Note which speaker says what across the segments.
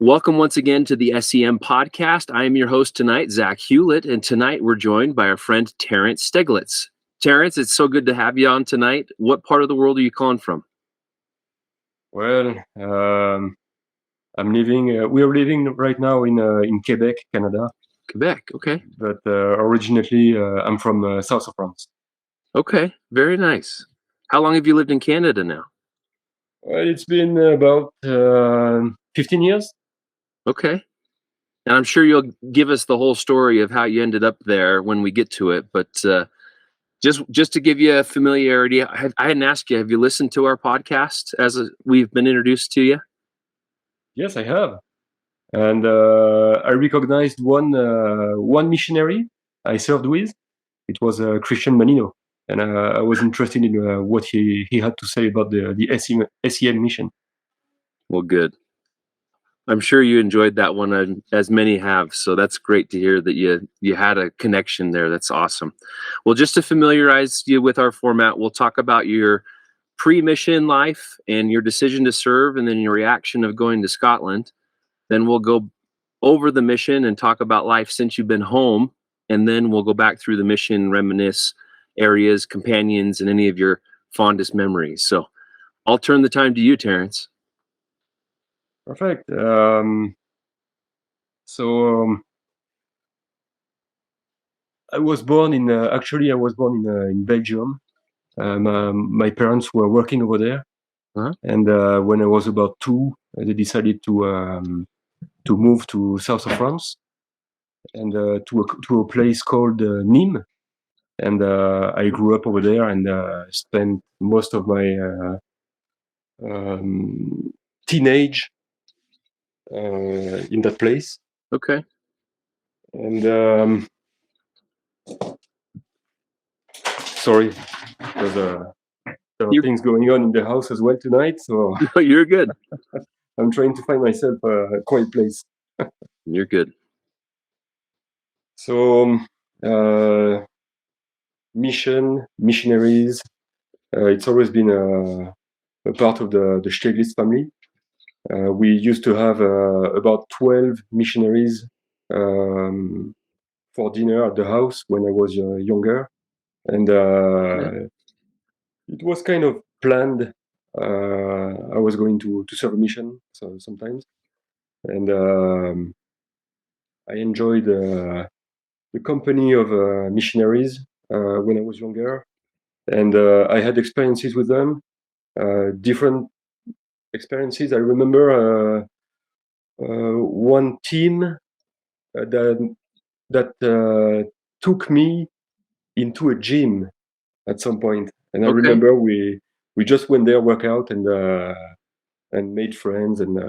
Speaker 1: Welcome once again to the S.E.M podcast. I am your host tonight, Zach Hewlett, and tonight we're joined by our friend Terence Stegelitz. Terence, it's so good to have you on tonight. What part of the world are you calling from?
Speaker 2: Well, we are living right now in Quebec, Canada,
Speaker 1: Quebec. Okay.
Speaker 2: but originally I'm from south of France.
Speaker 1: Okay. Very nice. How long have you lived in Canada now?
Speaker 2: Well, it's been about 15 years.
Speaker 1: Okay. And I'm sure you'll give us the whole story of how you ended up there when we get to it. But just to give you a familiarity, I hadn't asked you, have you listened to our podcast we've been introduced to you?
Speaker 2: Yes, I have, and I recognized one missionary I served with. It was Christian Manino, and I was interested in what he had to say about the S.E.M mission.
Speaker 1: Well, good. I'm sure you enjoyed that one, as many have. So that's great to hear that you had a connection there. That's awesome. Well, just to familiarize you with our format, we'll talk about your pre-mission life and your decision to serve, and then your reaction of going to Scotland. Then we'll go over the mission and talk about life since you've been home, and then we'll go back through the mission, reminisce areas, companions, and any of your fondest memories. So I'll turn the time to you, Terence.
Speaker 2: Perfect. So I was born in in Belgium. My parents were working over there,
Speaker 1: Uh-huh.
Speaker 2: and when I was about 2, they decided to move to south of France and to a place called Nîmes. And I grew up over there and spent most of my teenage in that place.
Speaker 1: Okay.
Speaker 2: And sorry, because there are things going on in the house as well tonight, so
Speaker 1: No, you're good.
Speaker 2: I'm trying to find myself a quiet place.
Speaker 1: You're good.
Speaker 2: So, missionaries, it's always been a part of the Steglitz family. We used to have about 12 missionaries for dinner at the house when I was younger. And it was kind of planned. I was going to serve a mission sometimes. And I enjoyed the company of missionaries when I was younger. And I had experiences with them, different experiences. I remember one team that took me into a gym at some point, and I
Speaker 1: Okay.
Speaker 2: remember we just went there, work out, and made friends and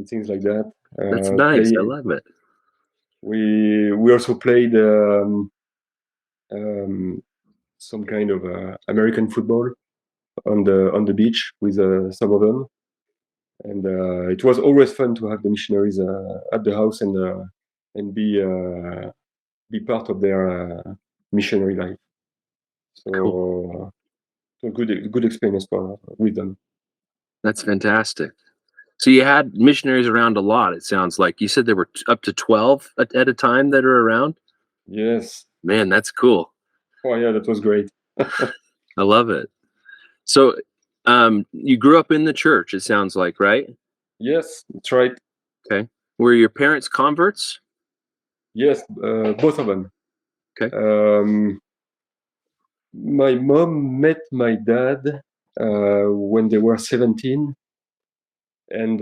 Speaker 2: things like that.
Speaker 1: That's nice. I love it.
Speaker 2: We also played some kind of American football on the beach with some of them, and it was always fun to have the missionaries at the house and be part of their missionary life. So,
Speaker 1: Cool.
Speaker 2: so good experience with them.
Speaker 1: That's fantastic. So you had missionaries around a lot, it sounds like. You said there were up to 12 at a time that are around?
Speaker 2: Yes.
Speaker 1: Man, that's cool.
Speaker 2: Oh yeah, that was great.
Speaker 1: I love it. So you grew up in the church, it sounds like, right?
Speaker 2: Yes, that's right.
Speaker 1: Okay. Were your parents converts?
Speaker 2: Yes, both of them.
Speaker 1: Okay.
Speaker 2: My mom met my dad when they were 17, and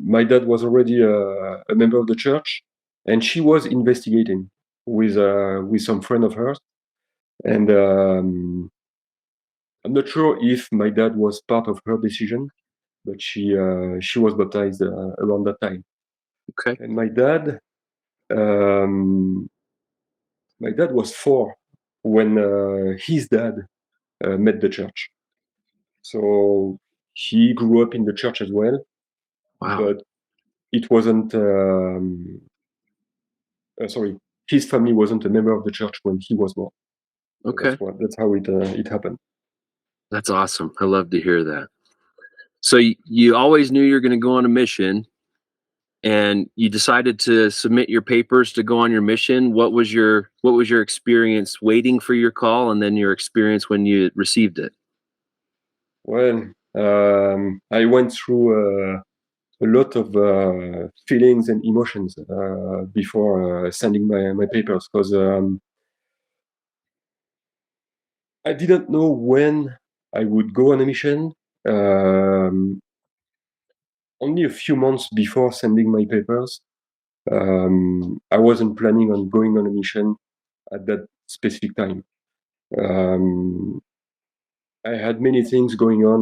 Speaker 2: my dad was already a member of the church, and she was investigating with some friend of hers, and I'm not sure if my dad was part of her decision, but she was baptized around that time.
Speaker 1: Okay.
Speaker 2: And um, my dad was 4 when his dad met the church. So he grew up in the church as well,
Speaker 1: Wow.
Speaker 2: but it wasn't. Sorry, his family wasn't a member of the church when he was born. So
Speaker 1: Okay.
Speaker 2: that's how it happened.
Speaker 1: That's awesome. I love to hear that. So you always knew you were going to go on a mission, and you decided to submit your papers to go on your mission. What was your experience waiting for your call, and then your experience when you received it?
Speaker 2: Well, I went through a lot of feelings and emotions before sending my papers, because I didn't know when I would go on a mission. Um, Only a few months before sending my papers, I wasn't planning on going on a mission at that specific time. Um, I had many things going on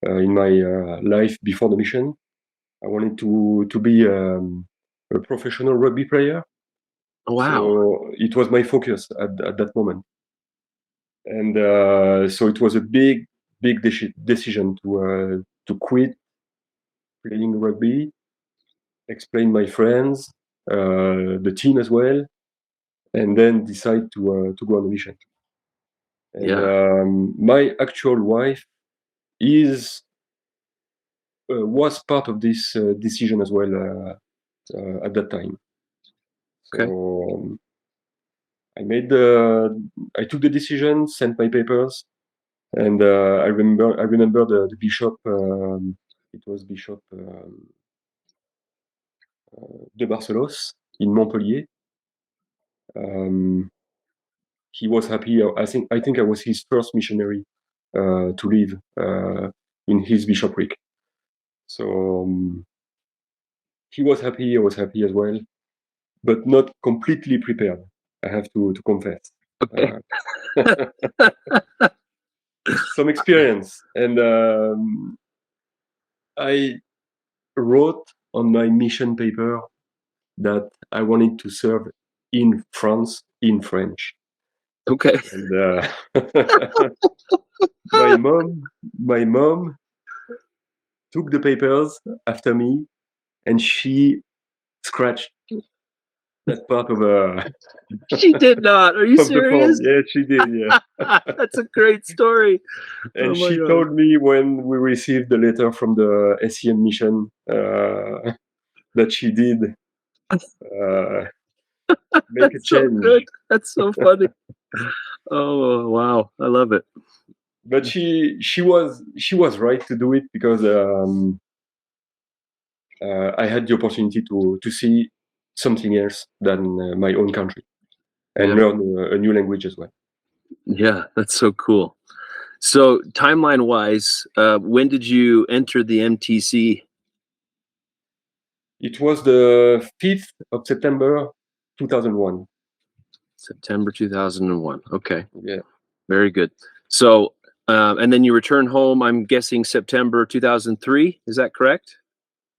Speaker 2: in my life before the mission. I wanted to be a professional rugby player,
Speaker 1: Wow.
Speaker 2: so it was my focus at that moment. And so it was a big decision to quit playing rugby, explain my friends, the team as well, and then decide to go on a mission. And
Speaker 1: Yeah.
Speaker 2: my actual wife is was part of this decision as well at that time.
Speaker 1: Okay.
Speaker 2: So I took the decision, sent my papers, and I remember the bishop. It was Bishop de Barcelos in Montpellier. Um, he was happy. I think I was his first missionary to live in his bishopric. So he was happy. I was happy as well, but not completely prepared. I have to confess.
Speaker 1: Okay.
Speaker 2: Uh, some experience, and I wrote on my mission paper that I wanted to serve in France in French.
Speaker 1: Okay.
Speaker 2: And my mom took the papers after me, and she scratched that part of
Speaker 1: She did not. Are you
Speaker 2: of the form.
Speaker 1: serious?
Speaker 2: Yeah, she did. Yeah,
Speaker 1: That's a great story. Oh
Speaker 2: and
Speaker 1: my
Speaker 2: she
Speaker 1: god.
Speaker 2: told me when we received the letter from the S.E.M mission that she did uh, make a
Speaker 1: That's so good.
Speaker 2: change.
Speaker 1: That's so funny. Oh wow. I love it.
Speaker 2: But she was right to do it, because I had the opportunity to see something else than my own country, and
Speaker 1: Yeah.
Speaker 2: learn a new language as well.
Speaker 1: Yeah, that's so cool. So timeline wise, when did you enter the MTC?
Speaker 2: It was the 5th of September 2001.
Speaker 1: September 2001. Okay.
Speaker 2: Yeah,
Speaker 1: Very good. So, and then you return home, I'm guessing September 2003. Is that correct?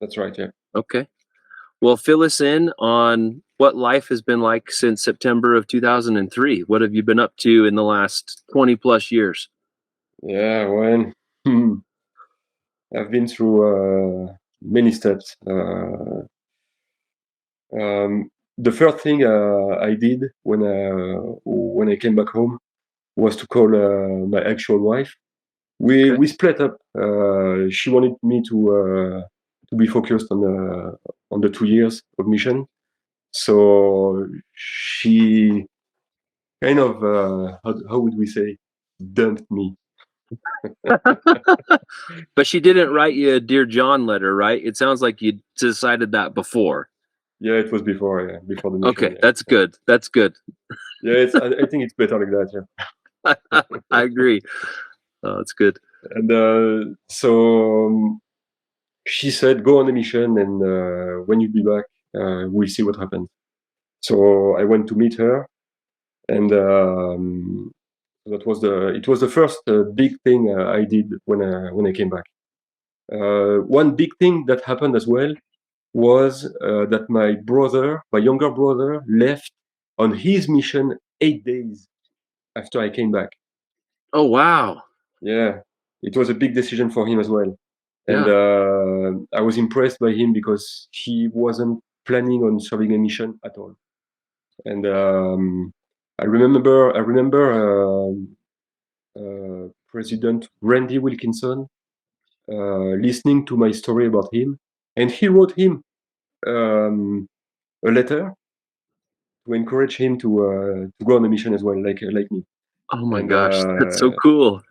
Speaker 2: that's right. Yeah.
Speaker 1: Okay. Well, fill us in on what life has been like since September of 2003. What have you been up to in the last 20 plus years?
Speaker 2: Yeah, well, I've been through many steps. The first thing I did when I came back home was to call my actual wife. We
Speaker 1: Okay.
Speaker 2: we split up. She wanted me to be focused on the 2 years of mission, so she kind of how would we say, dumped me.
Speaker 1: But she didn't write you a Dear John letter, right? It sounds like you decided that before.
Speaker 2: Yeah, it was before. Yeah, before the mission.
Speaker 1: Okay,
Speaker 2: Yeah,
Speaker 1: that's good. That's good.
Speaker 2: yeah. I think it's better like that. Yeah,
Speaker 1: I agree. Oh, it's good.
Speaker 2: and so she said, "Go on a mission, and when you be back, we'll see what happens." So I went to meet her, and it was the first big thing I did when I came back. One big thing that happened as well was that my younger brother, left on his mission 8 days after I came back.
Speaker 1: Oh, wow.
Speaker 2: Yeah, it was a big decision for him as well, and
Speaker 1: Yeah.
Speaker 2: I was impressed by him because he wasn't planning on serving a mission at all. And I remember President Randy Wilkinson. listening to my story about him, and he wrote him a letter to encourage him to go on a mission as well, like me.
Speaker 1: Oh my
Speaker 2: And
Speaker 1: gosh, that's so cool.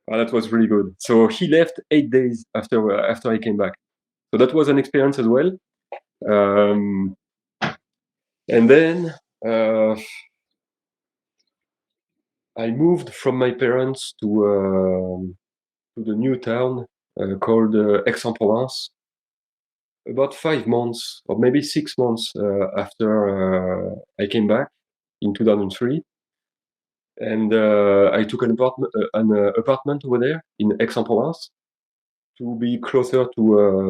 Speaker 2: that was really good. So he left 8 days after I came back. So that was an experience as well. Um, and then I moved from my parents to the new town called Aix-en-Provence about 5 months or maybe 6 months after I came back in 2003. And I took an apartment over there in Aix-en-Provence to be closer to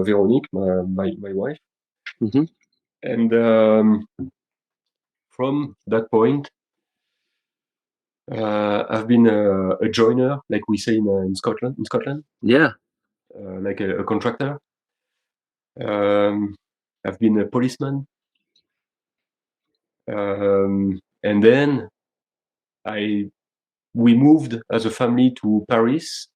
Speaker 2: Véronique, my wife.
Speaker 1: Hmm.
Speaker 2: And from that point, I've been a joiner, like we say in Scotland.
Speaker 1: Yeah.
Speaker 2: Like a contractor. Um, I've been a policeman, and then I we moved as a family to Paris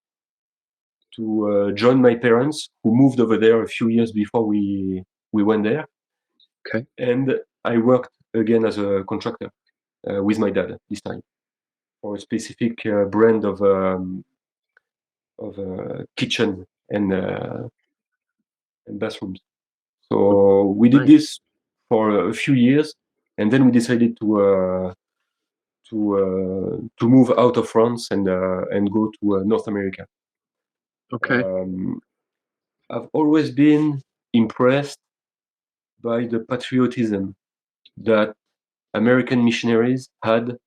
Speaker 2: to join my parents, who moved over there a few years before we went there.
Speaker 1: Okay.
Speaker 2: And I worked again as a contractor with my dad this time for a specific brand of kitchen and bathrooms. So we did
Speaker 1: Nice.
Speaker 2: this for a few years, and then we decided to move out of France and go to North America.
Speaker 1: Okay.
Speaker 2: I've always been impressed by the patriotism that American missionaries had to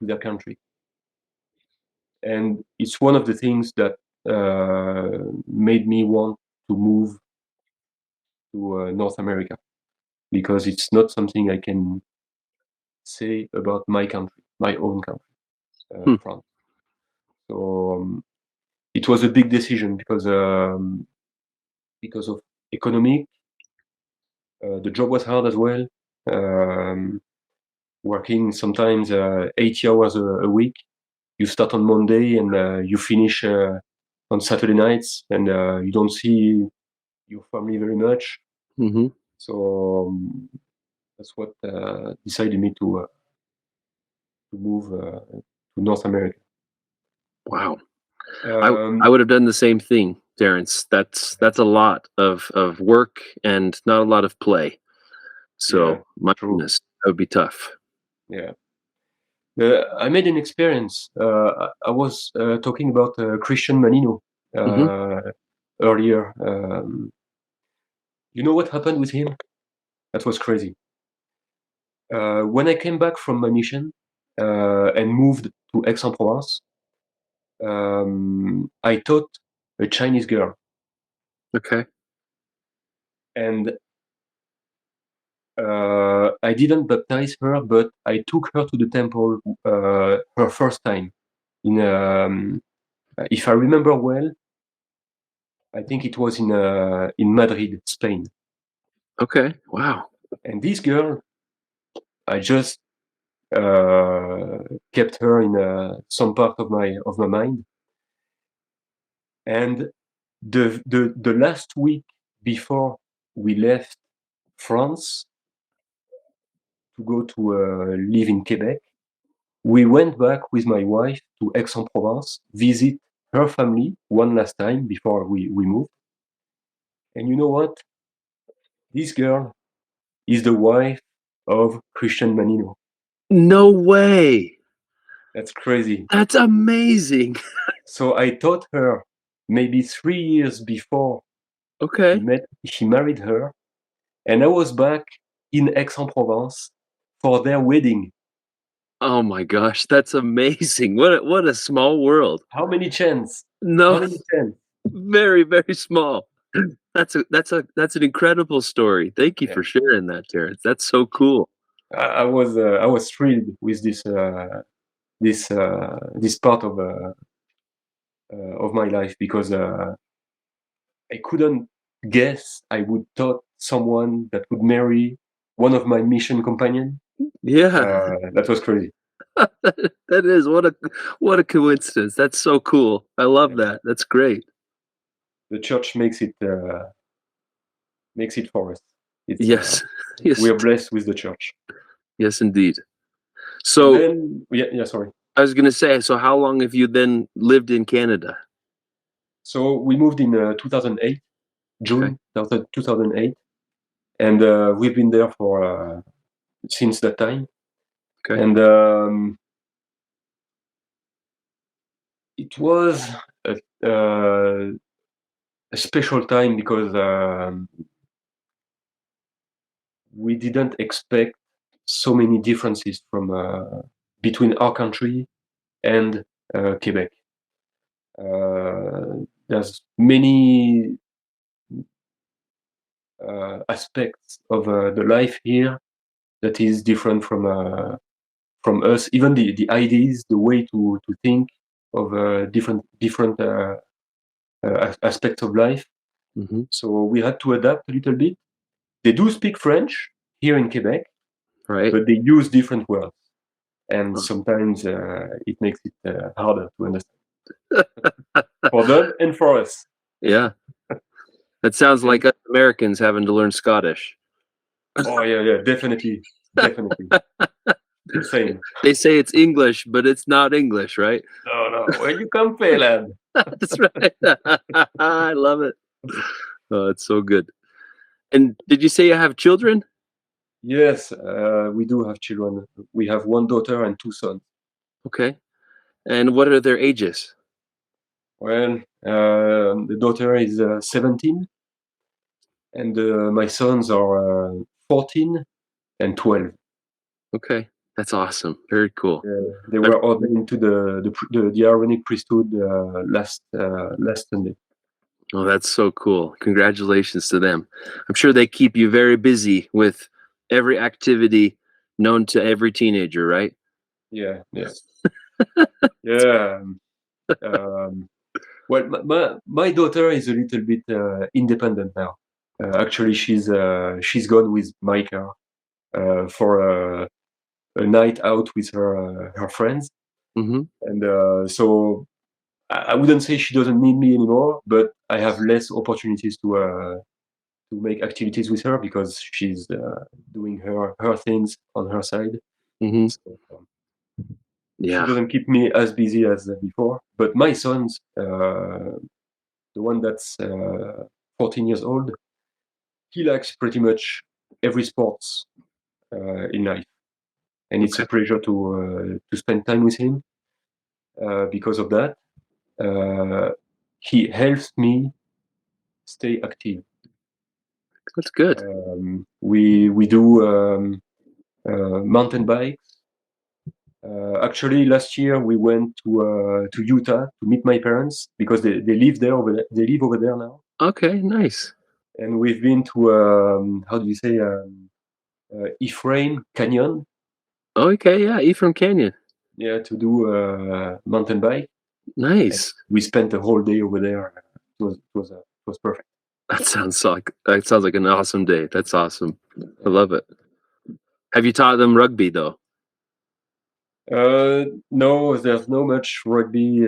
Speaker 2: their country, and it's one of the things that made me want to move to North America, because it's not something I can say about my country, my own country,
Speaker 1: Hmm.
Speaker 2: France. So it was a big decision because of economic. The job was hard as well. Um, Working sometimes 80 hours a week. You start on Monday and you finish on Saturday nights, and you don't see your family very much.
Speaker 1: Hmm.
Speaker 2: So that's what decided me to move to North America.
Speaker 1: Wow. I
Speaker 2: Um,
Speaker 1: would have done the same thing, Terrence. That's a lot of work and not a lot of play.
Speaker 2: yeah,
Speaker 1: So my
Speaker 2: true.
Speaker 1: goodness, that would be tough.
Speaker 2: Yeah. I made an experience. I was talking about Christian Manino
Speaker 1: Hmm.
Speaker 2: earlier. You know what happened with him? That was crazy. When I came back from my mission and moved to Aix-en-Provence, I taught a Chinese girl,
Speaker 1: Okay.
Speaker 2: and I didn't baptize her, but I took her to the temple her first time. If I remember well, I think it was in Madrid, Spain.
Speaker 1: Okay. Wow.
Speaker 2: And this girl, I just uh, kept her in some part of my mind. And the last week before we left France to go to live in Quebec, we went back with my wife to Aix-en-Provence, visit her family one last time before we moved. And you know what? This girl is the wife of Christian Manino.
Speaker 1: No way.
Speaker 2: That's crazy.
Speaker 1: That's amazing.
Speaker 2: So I taught her maybe 3 years before
Speaker 1: Okay.
Speaker 2: he married her, and I was back in Aix-en-Provence for their wedding.
Speaker 1: Oh my gosh, that's amazing. What a small world.
Speaker 2: How many chance? How
Speaker 1: No,
Speaker 2: many chance?
Speaker 1: very, very small. That's an incredible story. Thank you
Speaker 2: Yeah.
Speaker 1: for sharing that, Terrence. That's so cool.
Speaker 2: I was thrilled with this part of my life, because I couldn't guess I would taught someone that would marry one of my mission companion.
Speaker 1: Yeah,
Speaker 2: That was crazy.
Speaker 1: that is what a coincidence. That's so cool. I love
Speaker 2: Yeah.
Speaker 1: that. That's great.
Speaker 2: the church makes it for us. It's
Speaker 1: Yes. Yes.
Speaker 2: we are blessed with the church.
Speaker 1: Yes, indeed.
Speaker 2: And
Speaker 1: So
Speaker 2: then sorry.
Speaker 1: I was gonna say, so how long have you then lived in Canada?
Speaker 2: So we moved in 2008, June 2008, and we've been there for since that time.
Speaker 1: Okay.
Speaker 2: And it was a, a special time because we didn't expect so many differences from between our country and Quebec. There's many aspects of the life here that is different from us. Even the ideas, the way to think of different aspects of life.
Speaker 1: Hmm.
Speaker 2: So we had to adapt a little bit. They do speak French here in Quebec,
Speaker 1: Right.
Speaker 2: but they use different words, and sometimes it makes it harder to understand for them and for us.
Speaker 1: Yeah. That sounds like us Americans having to learn Scottish.
Speaker 2: Oh yeah, definitely. Same.
Speaker 1: They say it's English, but it's not English, right?
Speaker 2: No, where you come from, lad?
Speaker 1: That's right. I love it. Oh, it's so good. And did you say you have children?
Speaker 2: Yes, we do have children. We have one daughter and two sons.
Speaker 1: Okay. And what are their ages?
Speaker 2: Well, the daughter is 17, and my sons are 14 and 12.
Speaker 1: Okay. That's awesome. Very cool.
Speaker 2: They were ordained to the Aaronic priesthood last Sunday.
Speaker 1: Oh, that's so cool. Congratulations to them. I'm sure they keep you very busy with every activity known to every teenager, right?
Speaker 2: Yeah. Yeah. Well, my daughter is a little bit independent now. Actually, she's gone with my car for a night out with her friends,
Speaker 1: Hmm.
Speaker 2: and so I wouldn't say she doesn't need me anymore, but I have less opportunities to make activities with her because she's doing her things on her side.
Speaker 1: Hmm.
Speaker 2: So, she
Speaker 1: Yeah.
Speaker 2: doesn't keep me as busy as before. But my sons, the one that's 14 years old, he likes pretty much every sports in life, and it's a
Speaker 1: Okay.
Speaker 2: pleasure to spend time with him because of that. He helps me stay active.
Speaker 1: That's good.
Speaker 2: We do mountain bikes. Actually, last year we went to Utah to meet my parents because they live there over there. They live over there now,
Speaker 1: Okay, nice.
Speaker 2: and we've been to how do you say Ephraim Canyon,
Speaker 1: Okay, yeah, Ephraim Canyon.
Speaker 2: yeah, to do mountain bike. And
Speaker 1: Nice.
Speaker 2: we spent a whole day over there. It was perfect.
Speaker 1: That sounds like an awesome day. That's awesome. I love it. Have you taught them rugby though?
Speaker 2: No, there's no much rugby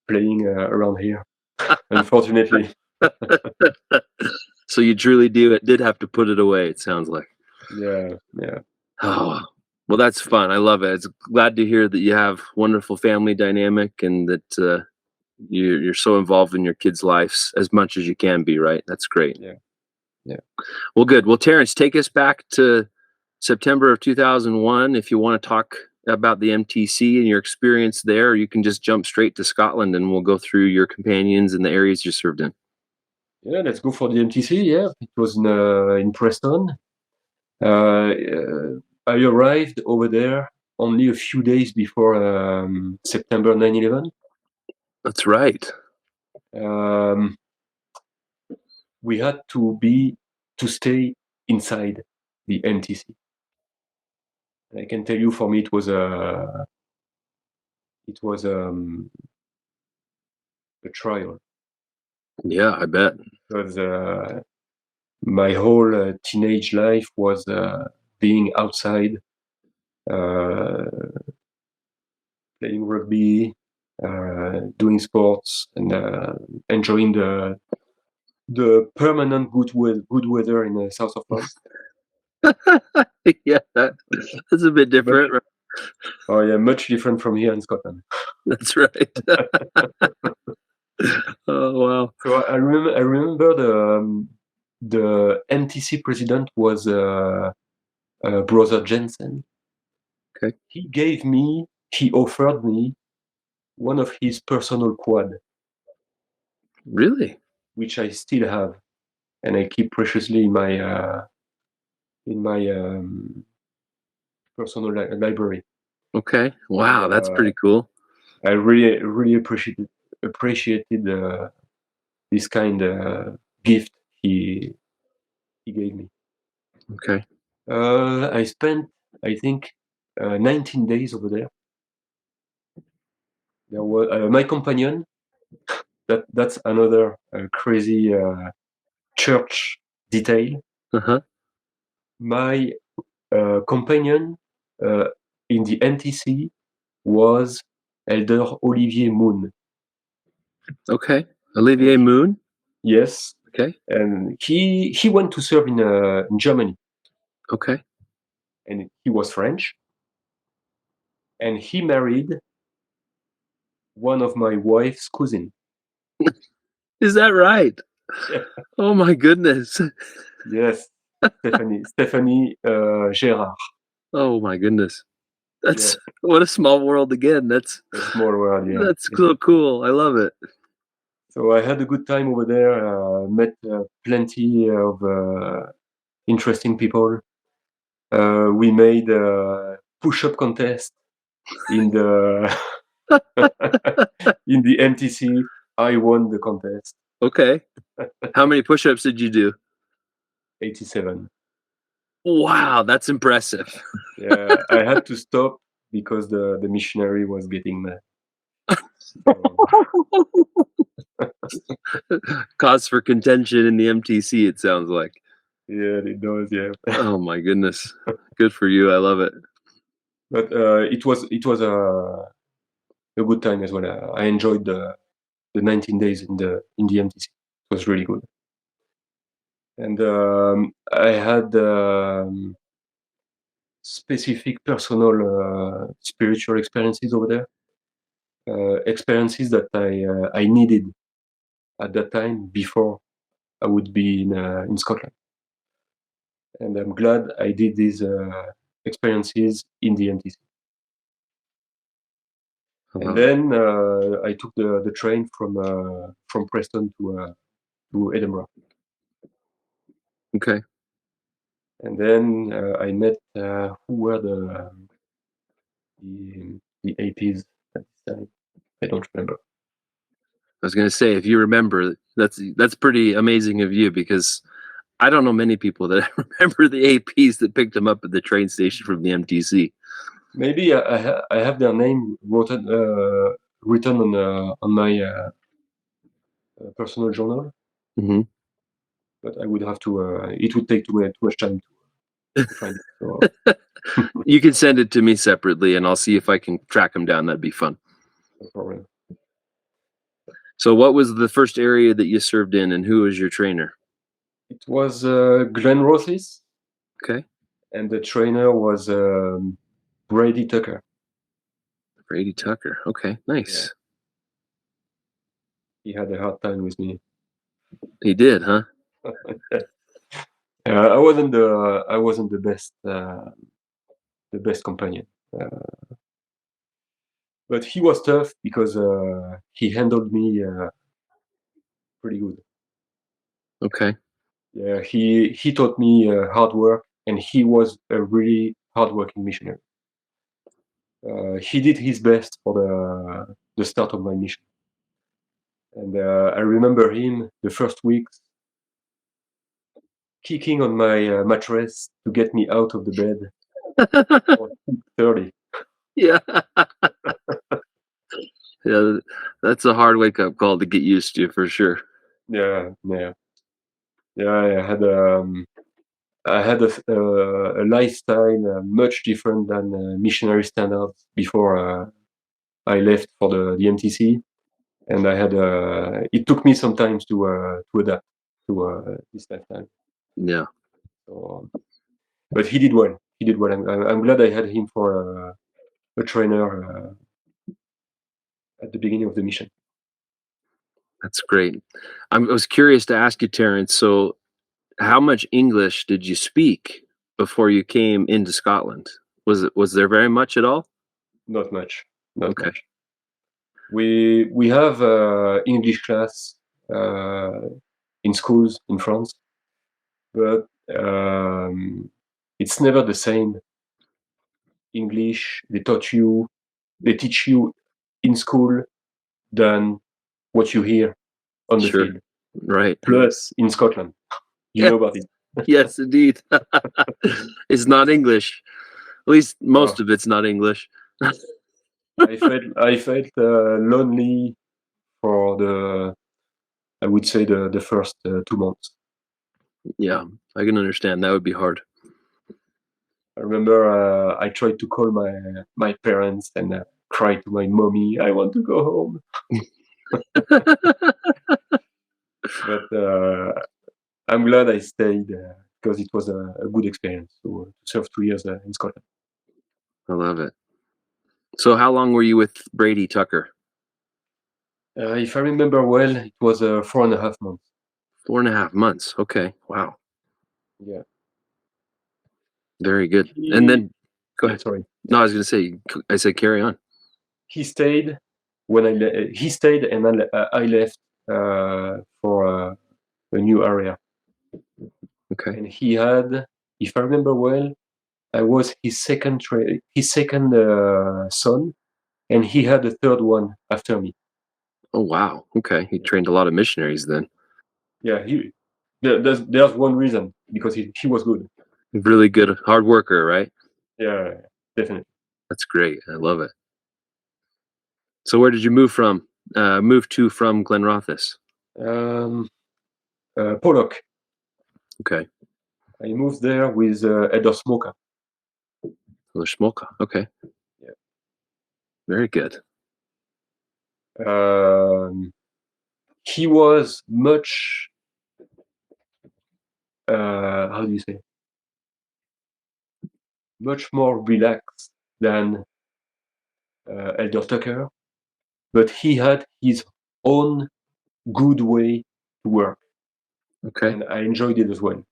Speaker 2: playing around here, unfortunately.
Speaker 1: So you truly did have to put it away, it sounds like.
Speaker 2: Yeah.
Speaker 1: Oh, well, that's fun. I love it. It's glad to hear that you have wonderful family dynamic and that you're so involved in your kids' lives as much as you can be, right? That's great.
Speaker 2: Yeah.
Speaker 1: Well, good. Well, Terrence, take us back to September of 2001 if you want to talk about the MTC and your experience there, or you can just jump straight to Scotland and we'll go through your companions and the areas you served in.
Speaker 2: Yeah, let's go for the MTC. Yeah, it was in Preston. I arrived over there only a few days before September 9/11.
Speaker 1: That's right.
Speaker 2: Um, we had to stay inside the MTC. I can tell you, for me, it was a trial
Speaker 1: Yeah, I bet.
Speaker 2: because my whole teenage life was being outside, uh, playing rugby, doing sports, and enjoying the permanent good weather in the south of France.
Speaker 1: Yeah, that's a bit
Speaker 2: Much,
Speaker 1: different.
Speaker 2: oh yeah, much different from here in Scotland.
Speaker 1: That's right. Oh wow.
Speaker 2: So I remember the MTC president was brother Jensen.
Speaker 1: Okay.
Speaker 2: He offered me one of his personal quad,
Speaker 1: Really?
Speaker 2: which I still have, and I keep preciously in my personal library.
Speaker 1: Okay.
Speaker 2: And
Speaker 1: Wow, that's pretty cool.
Speaker 2: I really appreciated this kind of gift he gave me.
Speaker 1: Okay.
Speaker 2: I spent, I think, 19 days over there. There was my companion. That's another crazy church detail.
Speaker 1: Uh-huh.
Speaker 2: My companion in the NTC was Elder Olivier Moon.
Speaker 1: Okay. Olivier Moon.
Speaker 2: Yes,
Speaker 1: Okay.
Speaker 2: and he went to serve in Germany,
Speaker 1: Okay.
Speaker 2: and he was French, and he married one of my wife's cousin.
Speaker 1: Is that right?
Speaker 2: Yeah.
Speaker 1: Oh my goodness.
Speaker 2: Yes, Stephanie Gérard.
Speaker 1: Oh my goodness. That's
Speaker 2: Yeah,
Speaker 1: what a small world again. That's
Speaker 2: a small world. Yeah.
Speaker 1: that's so cool. I love it.
Speaker 2: So I had a good time over there. Met plenty of interesting people. We made a push-up contest in the in the MTC. I won the contest.
Speaker 1: Okay. How many push-ups did you do?
Speaker 2: 87.
Speaker 1: Wow, that's impressive.
Speaker 2: Yeah, I had to stop because the missionary was getting mad. So,
Speaker 1: Cause for contention in the MTC, it sounds like.
Speaker 2: yeah, it does. Yeah,
Speaker 1: Oh my goodness. Good for you. I love it.
Speaker 2: but it was a good time as well. I enjoyed the 19 days in the MTC. It was really good, and I had specific personal spiritual experiences over there. Experiences that I needed at that time before I would be in Scotland. And I'm glad I did these experiences in the MTC. And
Speaker 1: Uh-huh.
Speaker 2: then I took the train from Preston to Edinburgh.
Speaker 1: Okay.
Speaker 2: And then I met who were the APs at this time. I don't remember.
Speaker 1: I was gonna say, if you remember, that's pretty amazing of you because I don't know many people that remember the APs that picked them up at the train station from the MTC.
Speaker 2: Maybe I have their name written on my personal journal,
Speaker 1: Hmm.
Speaker 2: but I would have to. It would take too much time to find it. So,
Speaker 1: You can send it to me separately, and I'll see if I can track them down. That'd be fun.
Speaker 2: no problem.
Speaker 1: So, what was the first area that you served in, and who was your trainer?
Speaker 2: It was Glenn Roslis,
Speaker 1: Okay,
Speaker 2: and the trainer was Brady Tucker.
Speaker 1: Brady Tucker. Okay,
Speaker 2: Yeah,
Speaker 1: nice.
Speaker 2: he had a hard time with me.
Speaker 1: He did, huh?
Speaker 2: I wasn't the best companion, but he was tough because he handled me pretty good.
Speaker 1: Okay,
Speaker 2: Yeah, he taught me hard work, and he was a really hardworking missionary. He did his best for the start of my mission, and I remember him the first weeks kicking on my mattress to get me out of the bed. I was 30.
Speaker 1: yeah, yeah. That's a hard wake up call to get used to for sure.
Speaker 2: Yeah, yeah, yeah. I had a lifestyle much different than missionary standards before I left for the MTC, and I had it took me some time to adapt. to this lifetime.
Speaker 1: Yeah,
Speaker 2: So, but he did well. He did well. I'm glad I had him for a trainer at the beginning of the mission.
Speaker 1: that's great. I was curious to ask you, Terrence. So, how much English did you speak before you came into Scotland? Was there very much at all?
Speaker 2: Not much. Not
Speaker 1: Okay,
Speaker 2: much. We have English class in schools in France, but it's never the same. English they teach you in school than what you hear on the
Speaker 1: sure,
Speaker 2: field.
Speaker 1: right.
Speaker 2: Plus in Scotland, you
Speaker 1: Yeah,
Speaker 2: know about it.
Speaker 1: yes, indeed. It's not English. At least
Speaker 2: Oh,
Speaker 1: most of it's not English.
Speaker 2: I felt lonely for I would say the first 2 months.
Speaker 1: Yeah, I can understand. That would be hard.
Speaker 2: I remember I tried to call my parents and cry to my mommy, I want to go home. But I'm glad I stayed because it was a good experience to serve 2 years in Scotland.
Speaker 1: I love it. So, how long were you with Brady Tucker?
Speaker 2: If I remember well, it was 4.5 months.
Speaker 1: 4.5 months. Okay. Wow.
Speaker 2: Yeah.
Speaker 1: Very good. And
Speaker 2: He,
Speaker 1: then, go
Speaker 2: yeah,
Speaker 1: ahead.
Speaker 2: sorry.
Speaker 1: No, I was going to say, I said carry on.
Speaker 2: He stayed he stayed and I left for a new area.
Speaker 1: Okay.
Speaker 2: And he had, if I remember well, I was his second son, and he had a third one after me.
Speaker 1: Oh, wow. Okay. He trained a lot of missionaries then.
Speaker 2: Yeah, there's one reason, because he was good.
Speaker 1: Really good, hard worker, right?
Speaker 2: Yeah, definitely.
Speaker 1: That's great. I love it. So, where did you move from? Move to from Glenrothes?
Speaker 2: Um, Pollock.
Speaker 1: Okay.
Speaker 2: I moved there with Edder Smoker.
Speaker 1: Lishmoka. Okay.
Speaker 2: Yeah.
Speaker 1: Very good.
Speaker 2: He was much how do you say, much more relaxed than Elder Tucker, but he had his own good way to work,
Speaker 1: Okay.
Speaker 2: and I enjoyed it as well.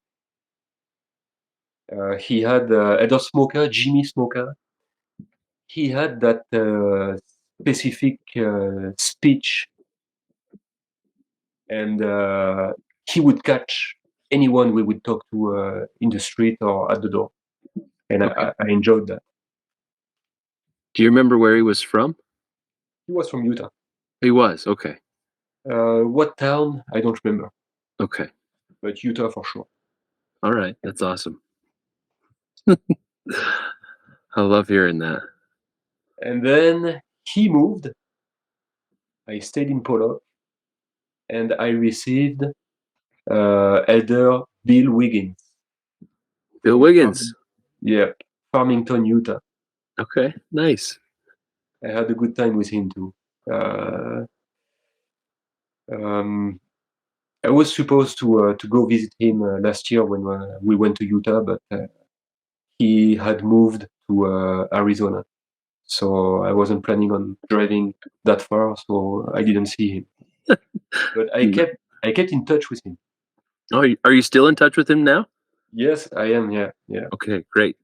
Speaker 2: He had Elder Smoker, Jimmy Smoker. He had that specific speech, and he would catch anyone we would talk to in the street or at the door, and
Speaker 1: Okay.
Speaker 2: I enjoyed that.
Speaker 1: Do you remember where he was from?
Speaker 2: He was from Utah.
Speaker 1: He was. Okay.
Speaker 2: What town? I don't remember,
Speaker 1: Okay.
Speaker 2: but Utah for sure.
Speaker 1: All right. That's awesome. I love hearing that.
Speaker 2: And then he moved. I stayed in Pollock, and I received Elder Bill Wiggins
Speaker 1: Bill
Speaker 2: from
Speaker 1: Wiggins.
Speaker 2: Farmington, Utah.
Speaker 1: Okay. Nice.
Speaker 2: I had a good time with him too. Um, I was supposed to go visit him last year when we went to Utah, but he had moved to Arizona, so I wasn't planning on driving that far, so I didn't see him. But I kept in touch with him.
Speaker 1: Oh, are you still in touch with him now?
Speaker 2: Yes, I am. Yeah, yeah.
Speaker 1: Okay, great.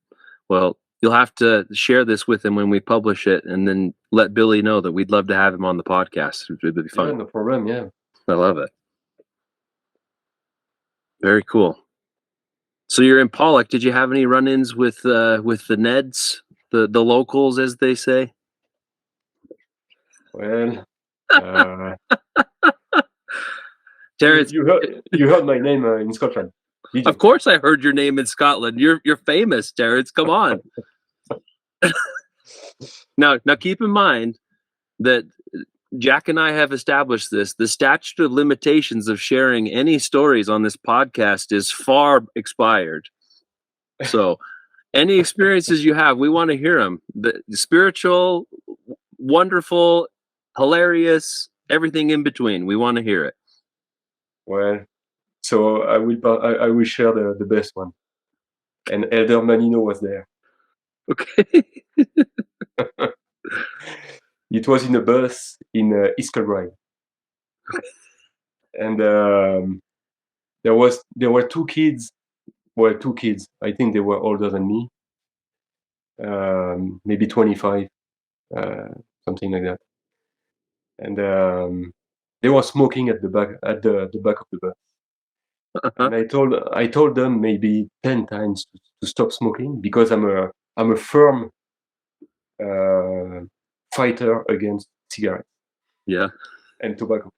Speaker 1: Well, you'll have to share this with him when we publish it, and then let Billy know that we'd love to have him on the podcast. It would be
Speaker 2: Yeah,
Speaker 1: fun.
Speaker 2: no problem. Yeah.
Speaker 1: I love it. Very cool. So you're in Pollock. Did you have any run-ins with the Neds, the locals, as they say?
Speaker 2: Well,
Speaker 1: Terrence,
Speaker 2: you heard my name in Scotland, did
Speaker 1: of
Speaker 2: you?
Speaker 1: course I heard your name in Scotland. You're famous, Terrence. Come on. Now keep in mind that Jack and I have established this. The statute of limitations of sharing any stories on this podcast is far expired. So, any experiences you have, we want to hear them. The spiritual, wonderful, hilarious, everything in between. We want to hear it.
Speaker 2: Well, So I will share the best one. And Elder Manino was there.
Speaker 1: Okay.
Speaker 2: It was in a bus in East Kilbride, and there were two kids. Well, two kids. I think they were older than me, maybe 25, something like that. And they were smoking at the back the back of the bus. And I told them maybe 10 times to stop smoking because I'm a firm fighter against cigarettes
Speaker 1: Yeah.
Speaker 2: and tobacco.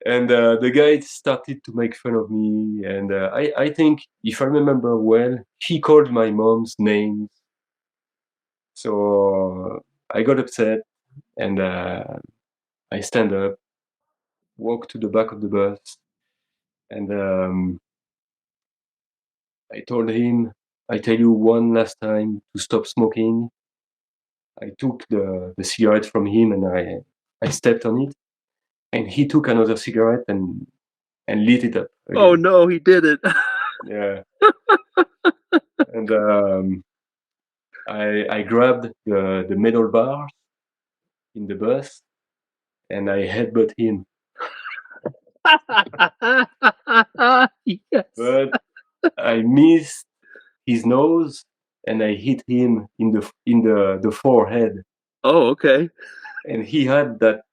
Speaker 2: And the guy started to make fun of me, and I think, if I remember well, he called my mom's names. So I got upset, and I stand up, walk to the back of the bus, and I told him, I tell you one last time to stop smoking. I took the cigarette from him, and I stepped on it, and he took another cigarette and lit it up again.
Speaker 1: Oh no, he did it.
Speaker 2: Yeah. And I grabbed the metal bars in the bus, and I headbutt him.
Speaker 1: Yes.
Speaker 2: But I missed his nose, and I hit him in the forehead.
Speaker 1: Oh, okay.
Speaker 2: And he had that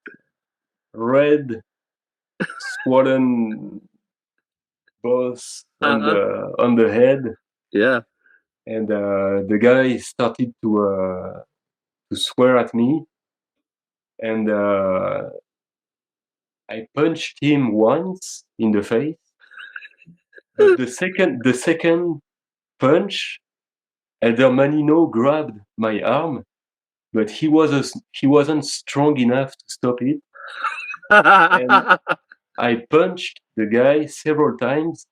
Speaker 2: red, swollen buzz on the head.
Speaker 1: Yeah.
Speaker 2: And the guy started to swear at me, and I punched him once in the face. But the second punch, Elder Manino grabbed my arm, but he wasn't strong enough to stop it. And I punched the guy several times,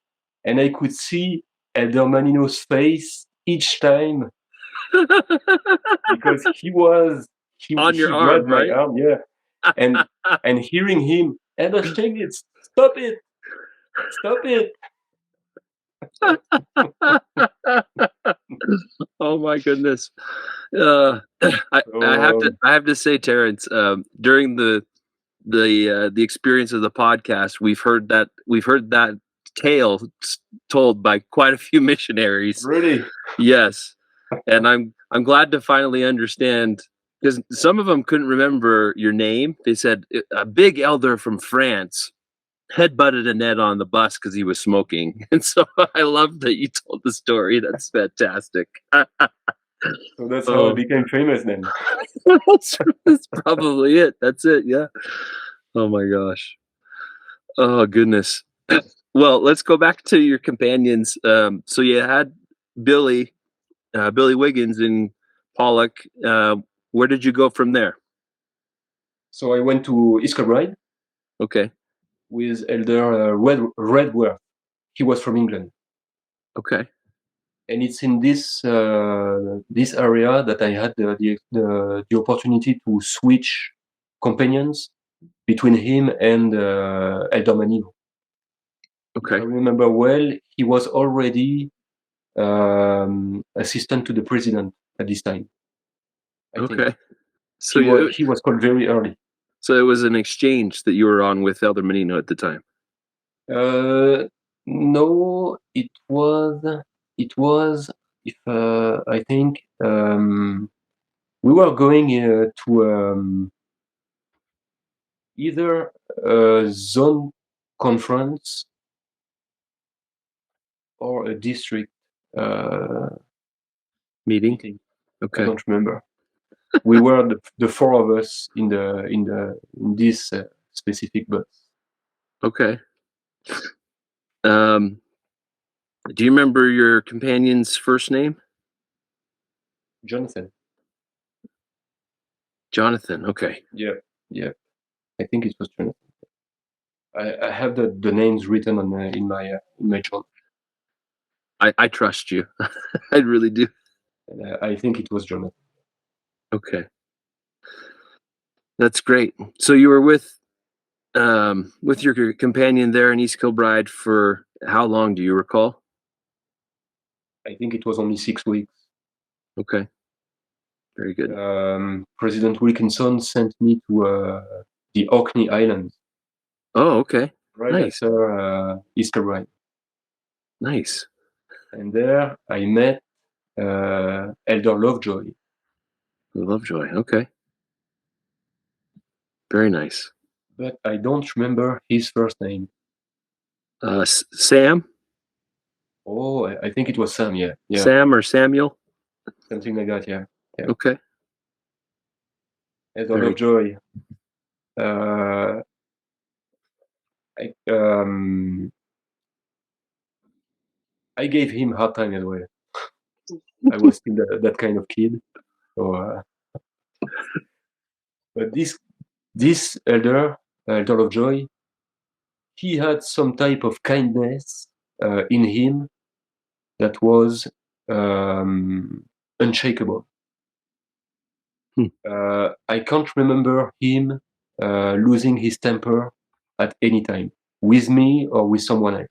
Speaker 2: and I could see Elder Manino's face each time because he
Speaker 1: On your
Speaker 2: grabbed
Speaker 1: arm,
Speaker 2: my
Speaker 1: right?
Speaker 2: arm, yeah, and hearing him, Elder Stegelitz, stop it, stop it.
Speaker 1: Oh my goodness. I have to say, Terrence, during the experience of the podcast, we've heard that tale told by quite a few missionaries.
Speaker 2: Really?
Speaker 1: Yes, and I'm glad to finally understand, because some of them couldn't remember your name. They said a big elder from France headbutted a Ned on the bus because he was smoking, and so I love that you told the story. That's fantastic.
Speaker 2: So that's how I became famous then.
Speaker 1: That's probably it. That's it. Yeah. Oh my gosh. Oh goodness. Well, let's go back to your companions. So you had Billy, Billy Wiggins in Pollock. Where did you go from there?
Speaker 2: So I went to East Kilbride
Speaker 1: Okay.
Speaker 2: with Elder Redworth. He was from England.
Speaker 1: Okay.
Speaker 2: And it's in this area that I had the opportunity to switch companions between him and Elder Manino.
Speaker 1: Okay.
Speaker 2: If I remember well, he was already assistant to the president at this time. I think.
Speaker 1: Okay. So
Speaker 2: He was called very early.
Speaker 1: So it was an exchange that you were on with Elder Menino at the time.
Speaker 2: No, it was if I think we were going to either a zone conference or a district
Speaker 1: Meeting.
Speaker 2: I
Speaker 1: Okay.
Speaker 2: don't remember. We were the four of us in this specific bus.
Speaker 1: Okay. Do you remember your companion's first name?
Speaker 2: Jonathan.
Speaker 1: Jonathan. Okay.
Speaker 2: Yeah. I think it was Jonathan. I have the names written on in my journal.
Speaker 1: I trust you. I really do.
Speaker 2: And I think it was Jonathan.
Speaker 1: Okay. That's great. So you were with with your companion there in East Kilbride for how long do you recall?
Speaker 2: I think it was only 6 weeks.
Speaker 1: Okay, very good.
Speaker 2: President Wilkinson sent me to the Orkney Islands
Speaker 1: Oh, okay,
Speaker 2: right
Speaker 1: nice,
Speaker 2: after Easter Bride.
Speaker 1: nice.
Speaker 2: And there I met Elder Lovejoy.
Speaker 1: Lovejoy. Okay, very nice.
Speaker 2: But I don't remember his first name.
Speaker 1: Sam,
Speaker 2: Oh, I think it was Sam, yeah.
Speaker 1: Sam or Samuel.
Speaker 2: Something like that, yeah.
Speaker 1: Okay,
Speaker 2: Elder
Speaker 1: very.
Speaker 2: Lovejoy. Uh, I, um, I gave him a hard time as well. I was still that kind of kid. So, but this Elder Lovejoy, he had some type of kindness in him that was unshakable.
Speaker 1: Hmm.
Speaker 2: I can't remember him losing his temper at any time, with me or with someone else.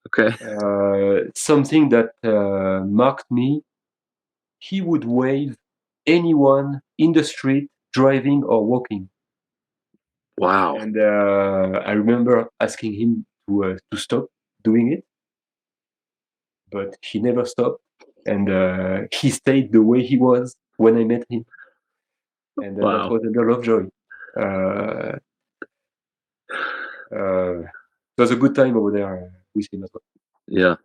Speaker 1: Okay.
Speaker 2: Something that marked me, he would wave anyone in the street, driving or walking.
Speaker 1: Wow.
Speaker 2: And I remember asking him to stop doing it, but he never stopped. And he stayed the way he was when I met him. And that
Speaker 1: Wow.
Speaker 2: was a lot of joy. Uh, it was a good time over there with him as well.
Speaker 1: Yeah,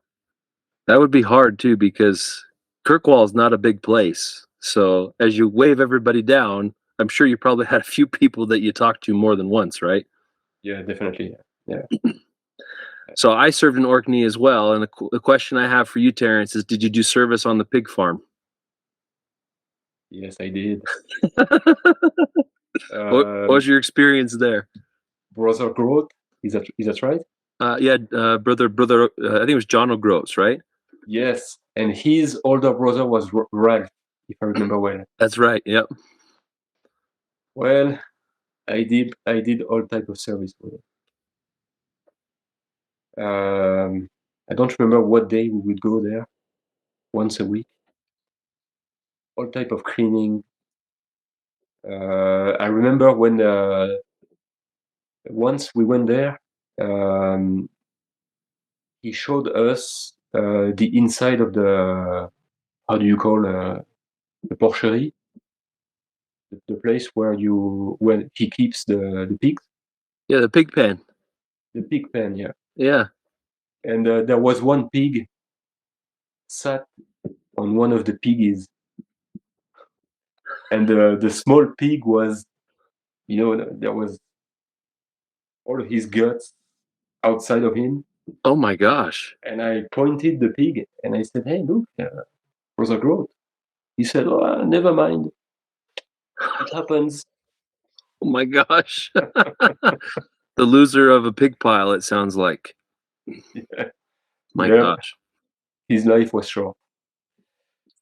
Speaker 1: that would be hard too because Kirkwall is not a big place. So as you wave everybody down, I'm sure you probably had a few people that you talked to more than once, right?
Speaker 2: Yeah, definitely. Yeah.
Speaker 1: So I served in Orkney as well, and the question I have for you, Terrence, is: did you do service on the pig farm?
Speaker 2: Yes, I did.
Speaker 1: What was your experience there?
Speaker 2: Brother Groth, is that right?
Speaker 1: Yeah, brother. I think it was John O'Groats, right?
Speaker 2: Yes, and his older brother was Ralph, if I remember well.
Speaker 1: That's right. Yep.
Speaker 2: Well, I did all type of service with it. I don't remember what day we would go there. Once a week. All type of cleaning. I remember when once we went there, he showed us the inside of the, how do you call, the porcherie, the place where he keeps the pigs,
Speaker 1: Yeah, the pig pen.
Speaker 2: the pig pen, yeah.
Speaker 1: Yeah.
Speaker 2: And there was one pig sat on one of the piggies, and the small pig was, there was all of his guts outside of him.
Speaker 1: Oh my gosh.
Speaker 2: And I pointed the pig and I said, "Hey, look, Brother Groth." He said, "Oh, never mind. It happens."
Speaker 1: Oh my gosh. The loser of a pig pile, it sounds like.
Speaker 2: Yeah.
Speaker 1: My
Speaker 2: Yeah,
Speaker 1: gosh.
Speaker 2: his life was short.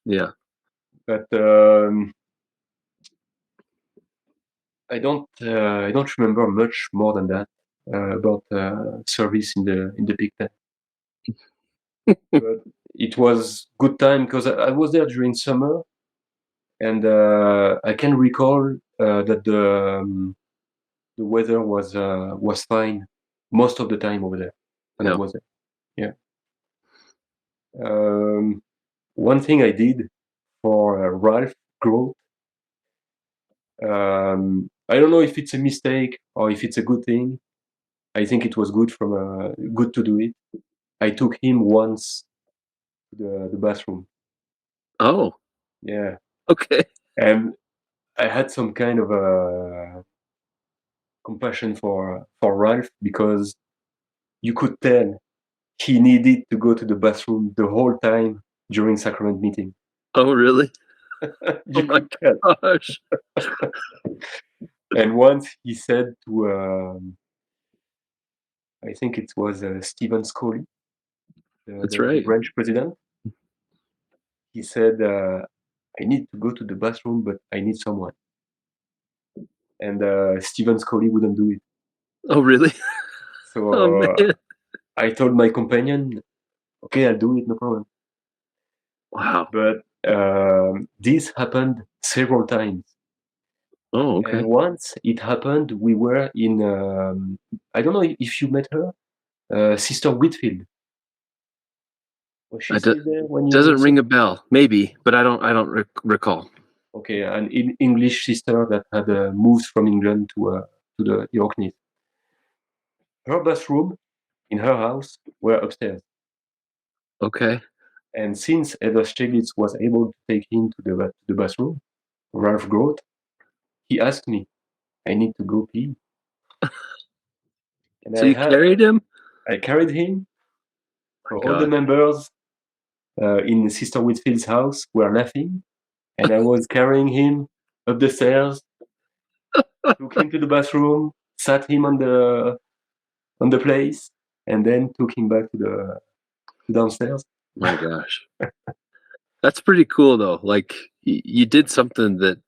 Speaker 1: Yeah.
Speaker 2: But I don't remember much more than that about service in the pig pen. But it was good time because I was there during summer, and I can recall that the weather was fine most of the time over there when I
Speaker 1: Yeah.
Speaker 2: was there. Yeah. One thing I did for Ralph Groth, I don't know if it's a mistake or if it's a good thing. I think it was good to do it. I took him once to the bathroom.
Speaker 1: Oh,
Speaker 2: Yeah,
Speaker 1: okay.
Speaker 2: and I had some kind of compassion for Ralph because you could tell he needed to go to the bathroom the whole time during sacrament meeting.
Speaker 1: Oh, really? Oh
Speaker 2: You
Speaker 1: my
Speaker 2: could tell.
Speaker 1: gosh.
Speaker 2: And once he said to, I think it was Stephen Scully,
Speaker 1: That's
Speaker 2: the
Speaker 1: right.
Speaker 2: branch president. He said, "I need to go to the bathroom, but I need someone." And Stephen Scully wouldn't do it.
Speaker 1: Oh, really? Oh,
Speaker 2: So
Speaker 1: man.
Speaker 2: I told my companion, okay, I'll do it, no problem.
Speaker 1: Wow.
Speaker 2: But this happened several times.
Speaker 1: Oh,
Speaker 2: And
Speaker 1: okay.
Speaker 2: once it happened, we were in, I don't know if you met her, Sister Whitfield. Was she
Speaker 1: I do,
Speaker 2: still there when you
Speaker 1: doesn't
Speaker 2: saw?
Speaker 1: ring a bell. Maybe, but I don't recall.
Speaker 2: Okay, an English sister that had moved from England to the Orkneys. Her bathroom in her house were upstairs.
Speaker 1: Okay.
Speaker 2: And since Edward Stegelitz was able to take him to the bathroom, Ralph Groth, he asked me, I need to go pee. And
Speaker 1: So you carried him?
Speaker 2: I carried him.
Speaker 1: My
Speaker 2: So all the
Speaker 1: God.
Speaker 2: members in Sister Whitfield's house were laughing. And I was carrying him up the stairs, took him to the bathroom, sat him on the place, and then took him back to downstairs.
Speaker 1: My gosh. That's pretty cool though. Like you did something that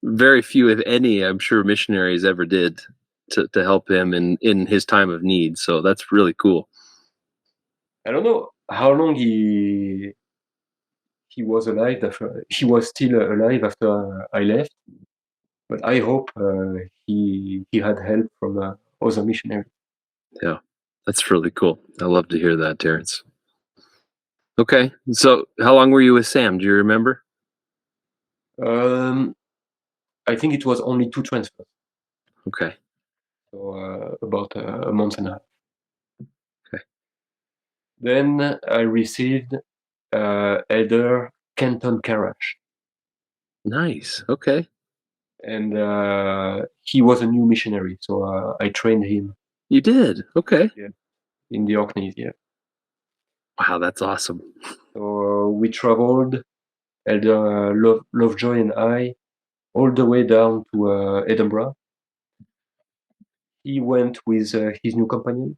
Speaker 1: very few, if any, I'm sure missionaries ever did to help him in his time of need. So that's really cool.
Speaker 2: I don't know how long he was alive after he was still alive after I left, but I hope he had help from other missionaries.
Speaker 1: Yeah. That's really cool. I love to hear that, Terrence. Okay. So how long were you with Sam? Do you remember?
Speaker 2: Um, I think it was only 2 transfers,
Speaker 1: Okay.
Speaker 2: so about a month and a half.
Speaker 1: Okay.
Speaker 2: Then I received Elder Kenton Karash,
Speaker 1: Nice. Okay.
Speaker 2: and he was a new missionary, so I trained him.
Speaker 1: You did. Okay.
Speaker 2: Yeah, in the Orkneys. Yeah,
Speaker 1: Wow, that's awesome.
Speaker 2: so we traveled, Elder Lovejoy and I, all the way down to Edinburgh. He went with his new companion,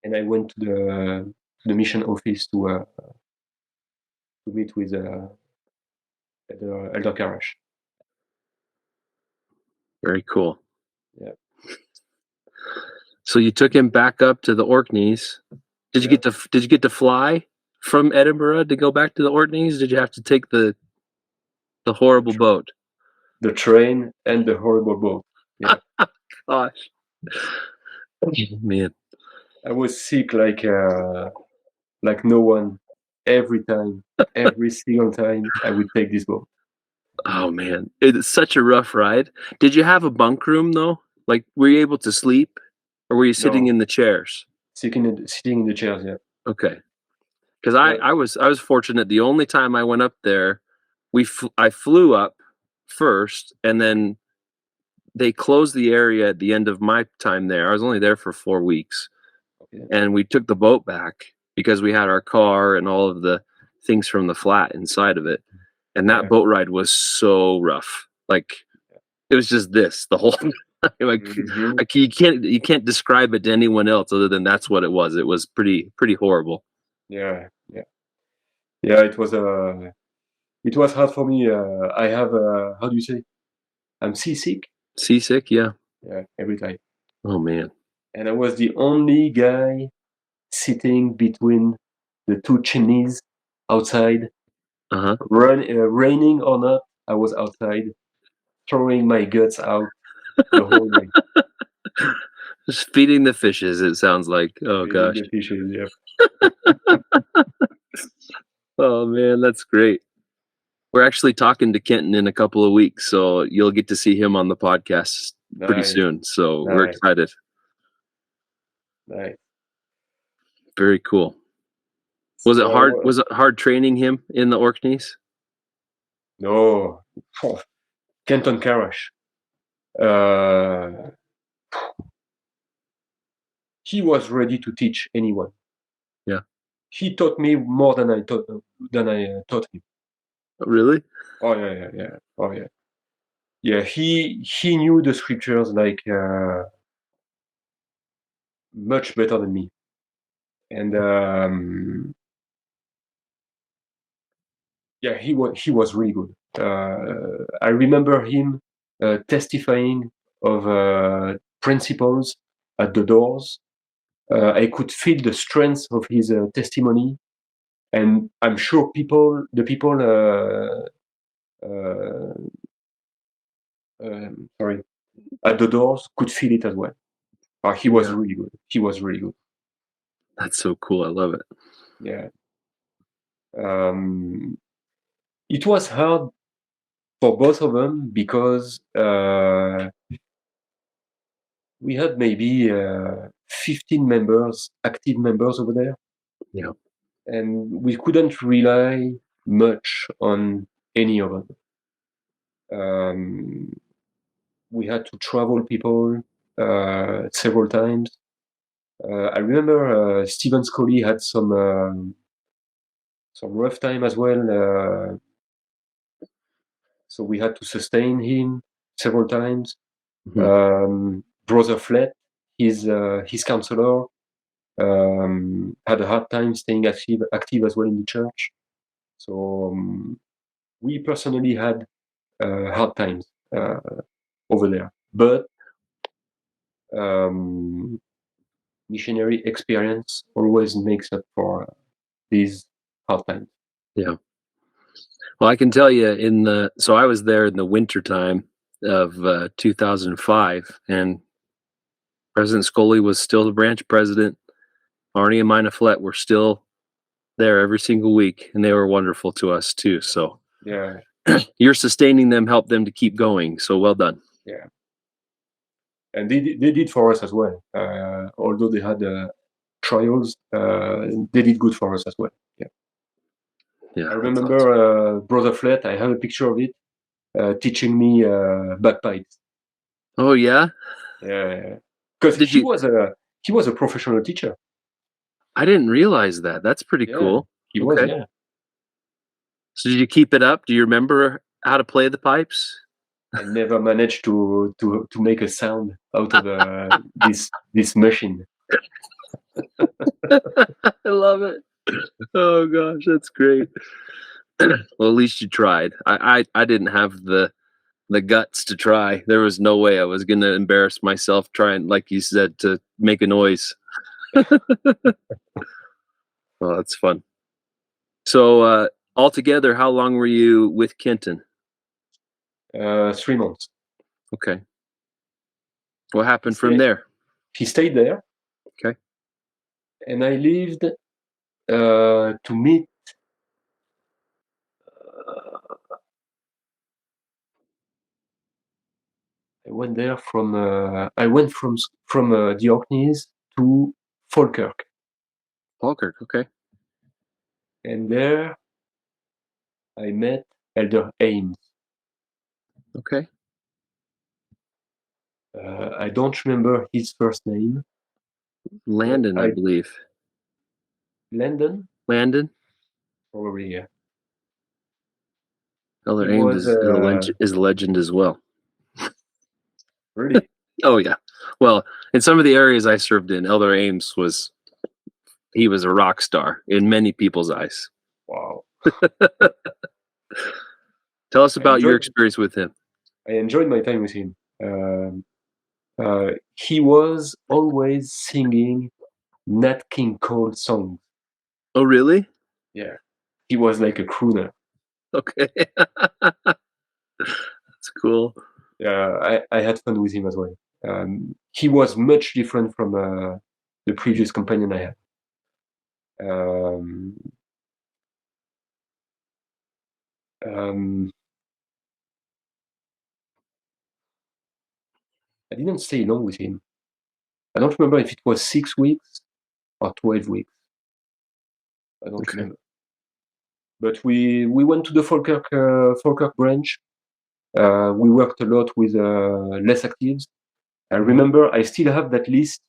Speaker 2: and I went to the mission office to meet with Elder Karash.
Speaker 1: Very cool.
Speaker 2: Yeah,
Speaker 1: So you took him back up to the Orkneys.
Speaker 2: yeah.
Speaker 1: Did you get to fly from Edinburgh to go back to the Orkneys? Did you have to take the
Speaker 2: The,
Speaker 1: horrible
Speaker 2: tr-
Speaker 1: boat?
Speaker 2: the train and the horrible boat. Yeah,
Speaker 1: Gosh, man.
Speaker 2: I was sick like no one. Every time, every single time, I would take this boat.
Speaker 1: Oh man, it's such a rough ride. Did you have a bunk room though? Like, were you able to sleep, or were you sitting
Speaker 2: No,
Speaker 1: in the chairs?
Speaker 2: sitting in the chairs. Yeah,
Speaker 1: Okay, because I
Speaker 2: but
Speaker 1: I was I was fortunate. The only time I went up there, I flew up first, and then they closed the area at the end of my time there. I was only there for 4 weeks,
Speaker 2: okay.
Speaker 1: and we took the boat back because we had our car and all of the things from the flat inside of it. And that
Speaker 2: Yeah.
Speaker 1: boat ride was so rough. Like it was just this the whole time.
Speaker 2: Hmm.
Speaker 1: Like you can't describe it to anyone else other than that's what it was. It was pretty horrible.
Speaker 2: Yeah, yeah, yeah. It was hard for me. I have how do you say? I'm seasick.
Speaker 1: Seasick, yeah.
Speaker 2: Yeah, every time.
Speaker 1: Oh man.
Speaker 2: And I was the only guy sitting between the two chimneys outside.
Speaker 1: Uh-huh.
Speaker 2: Raining or not, I was outside throwing my guts out the whole way,
Speaker 1: Just feeding the fishes, it sounds like. Oh
Speaker 2: feeding
Speaker 1: gosh.
Speaker 2: the fishes. Yeah,
Speaker 1: Oh man, that's great. We're actually talking to Kenton in a couple of weeks, so you'll get to see him on the podcast pretty
Speaker 2: nice,
Speaker 1: soon. So we're
Speaker 2: nice,
Speaker 1: excited.
Speaker 2: nice.
Speaker 1: Very cool. Was it
Speaker 2: So
Speaker 1: hard? Was it hard training him in the Orkneys?
Speaker 2: no, Kenton Karash. Uh, he was ready to teach anyone.
Speaker 1: Yeah.
Speaker 2: He taught me more than I taught him.
Speaker 1: Really?
Speaker 2: Oh yeah, yeah, yeah. Oh yeah, yeah. He knew the scriptures like much better than me, and yeah, he was really good. I remember him testifying of principles at the doors. I could feel the strength of his testimony, and I'm sure the people, sorry, at the doors could feel it as well. He was
Speaker 1: Yeah.
Speaker 2: really good. He was really good.
Speaker 1: That's so cool. I love it.
Speaker 2: Yeah. It was hard for both of them because we had maybe 15 members, active members over there.
Speaker 1: Yeah.
Speaker 2: And we couldn't rely much on any of them. We had to travel people several times. I remember Stephen Scully had some rough time as well. So we had to sustain him several times. Brother Flett, his counselor, had a hard time staying active as well in the church. So we personally had hard times over there, but missionary experience always makes up for these hard times.
Speaker 1: Yeah. Well, I can tell you so I was there in the winter time of 2005, and President Scully was still the branch president. Arnie and Mina Flett were still there every single week, and they were wonderful to us too. So
Speaker 2: Yeah,
Speaker 1: you're sustaining them, help them to keep going. So well done.
Speaker 2: yeah, and they did for us as well. Although they had trials, they did good for us as well. Yeah,
Speaker 1: Yeah.
Speaker 2: I
Speaker 1: That's
Speaker 2: remember
Speaker 1: awesome.
Speaker 2: Brother Flett. I have a picture of it, teaching me bagpipes.
Speaker 1: Oh yeah.
Speaker 2: Yeah, because
Speaker 1: Did you?
Speaker 2: he was a professional teacher.
Speaker 1: I didn't realize that. That's pretty
Speaker 2: Yeah,
Speaker 1: cool.
Speaker 2: he was.
Speaker 1: Okay.
Speaker 2: Yeah,
Speaker 1: So did you keep it up? Do you remember how to play the pipes?
Speaker 2: I never managed to make a sound out of this machine.
Speaker 1: I love it. Oh gosh, that's great. Well, at least you tried. I didn't have the guts to try. There was no way I was going to embarrass myself trying, like you said, to make a noise. Well, that's fun. So, altogether, how long were you with Kenton?
Speaker 2: 3 months.
Speaker 1: Okay. What
Speaker 2: He
Speaker 1: happened from
Speaker 2: stayed,
Speaker 1: there?
Speaker 2: he stayed there,
Speaker 1: Okay.
Speaker 2: and I lived to meet. I went there from. I went from the Orkneys to Falkirk,
Speaker 1: Falkirk. Okay.
Speaker 2: and there I met Elder Ames.
Speaker 1: Okay.
Speaker 2: I don't remember his first name, but
Speaker 1: Landon, I believe.
Speaker 2: Landon,
Speaker 1: Landon.
Speaker 2: probably. Yeah. He
Speaker 1: Elder Ames
Speaker 2: was
Speaker 1: is a legend as well.
Speaker 2: really.
Speaker 1: Oh yeah. Well, in some of the areas I served in, Elder Ames he was a rock star in many people's eyes.
Speaker 2: Wow.
Speaker 1: Tell us
Speaker 2: I
Speaker 1: about your
Speaker 2: enjoyed
Speaker 1: experience with him.
Speaker 2: I enjoyed my time with him. He was always singing Nat King Cole songs.
Speaker 1: Oh, really?
Speaker 2: Yeah, he was like a crooner.
Speaker 1: Okay. That's cool.
Speaker 2: I had fun with him as well. He was much different from the previous companion I had. Um, um, I didn't stay long with him. I don't remember if it was 6 weeks or 12 weeks. I don't
Speaker 1: Okay.
Speaker 2: remember. But we went to the Falkirk branch. We worked a lot with less actives. I remember I still have that list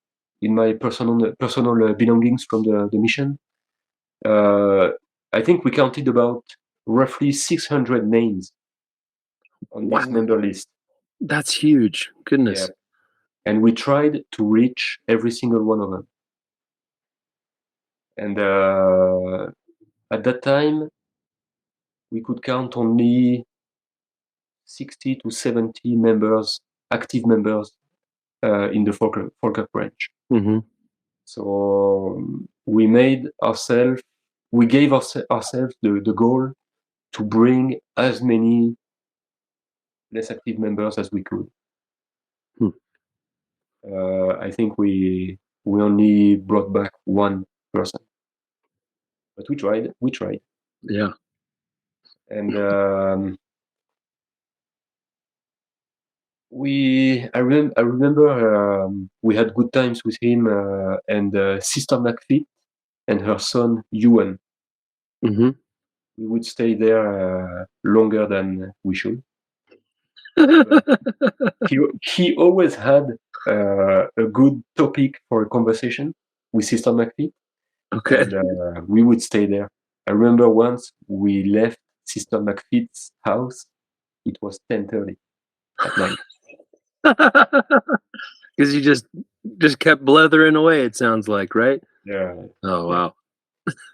Speaker 2: in my personal belongings from the mission. Uh, I think we counted about roughly 600 names on this
Speaker 1: Wow.
Speaker 2: member list.
Speaker 1: That's huge.
Speaker 2: Yeah,
Speaker 1: Goodness.
Speaker 2: and we tried to reach every single one of them. And at that time, we could count only 60 to 70 members, active members in the Volker branch.
Speaker 1: Mm-hmm.
Speaker 2: So we gave ourselves the goal to bring as many less active members as we could. I think we only brought back one person, but we tried.
Speaker 1: Yeah.
Speaker 2: And I remember we had good times with him and Sister McPhee and her son Ewan.
Speaker 1: Mm-hmm.
Speaker 2: We would stay there longer than we should. He always had a good topic for a conversation with Sister McPhee,
Speaker 1: Okay.
Speaker 2: and we would stay there. I remember once we left Sister McPhee's house. It was 10:30 at night.
Speaker 1: Because you just kept blethering away. It sounds like, right?
Speaker 2: Yeah.
Speaker 1: Oh
Speaker 2: Yeah.
Speaker 1: wow,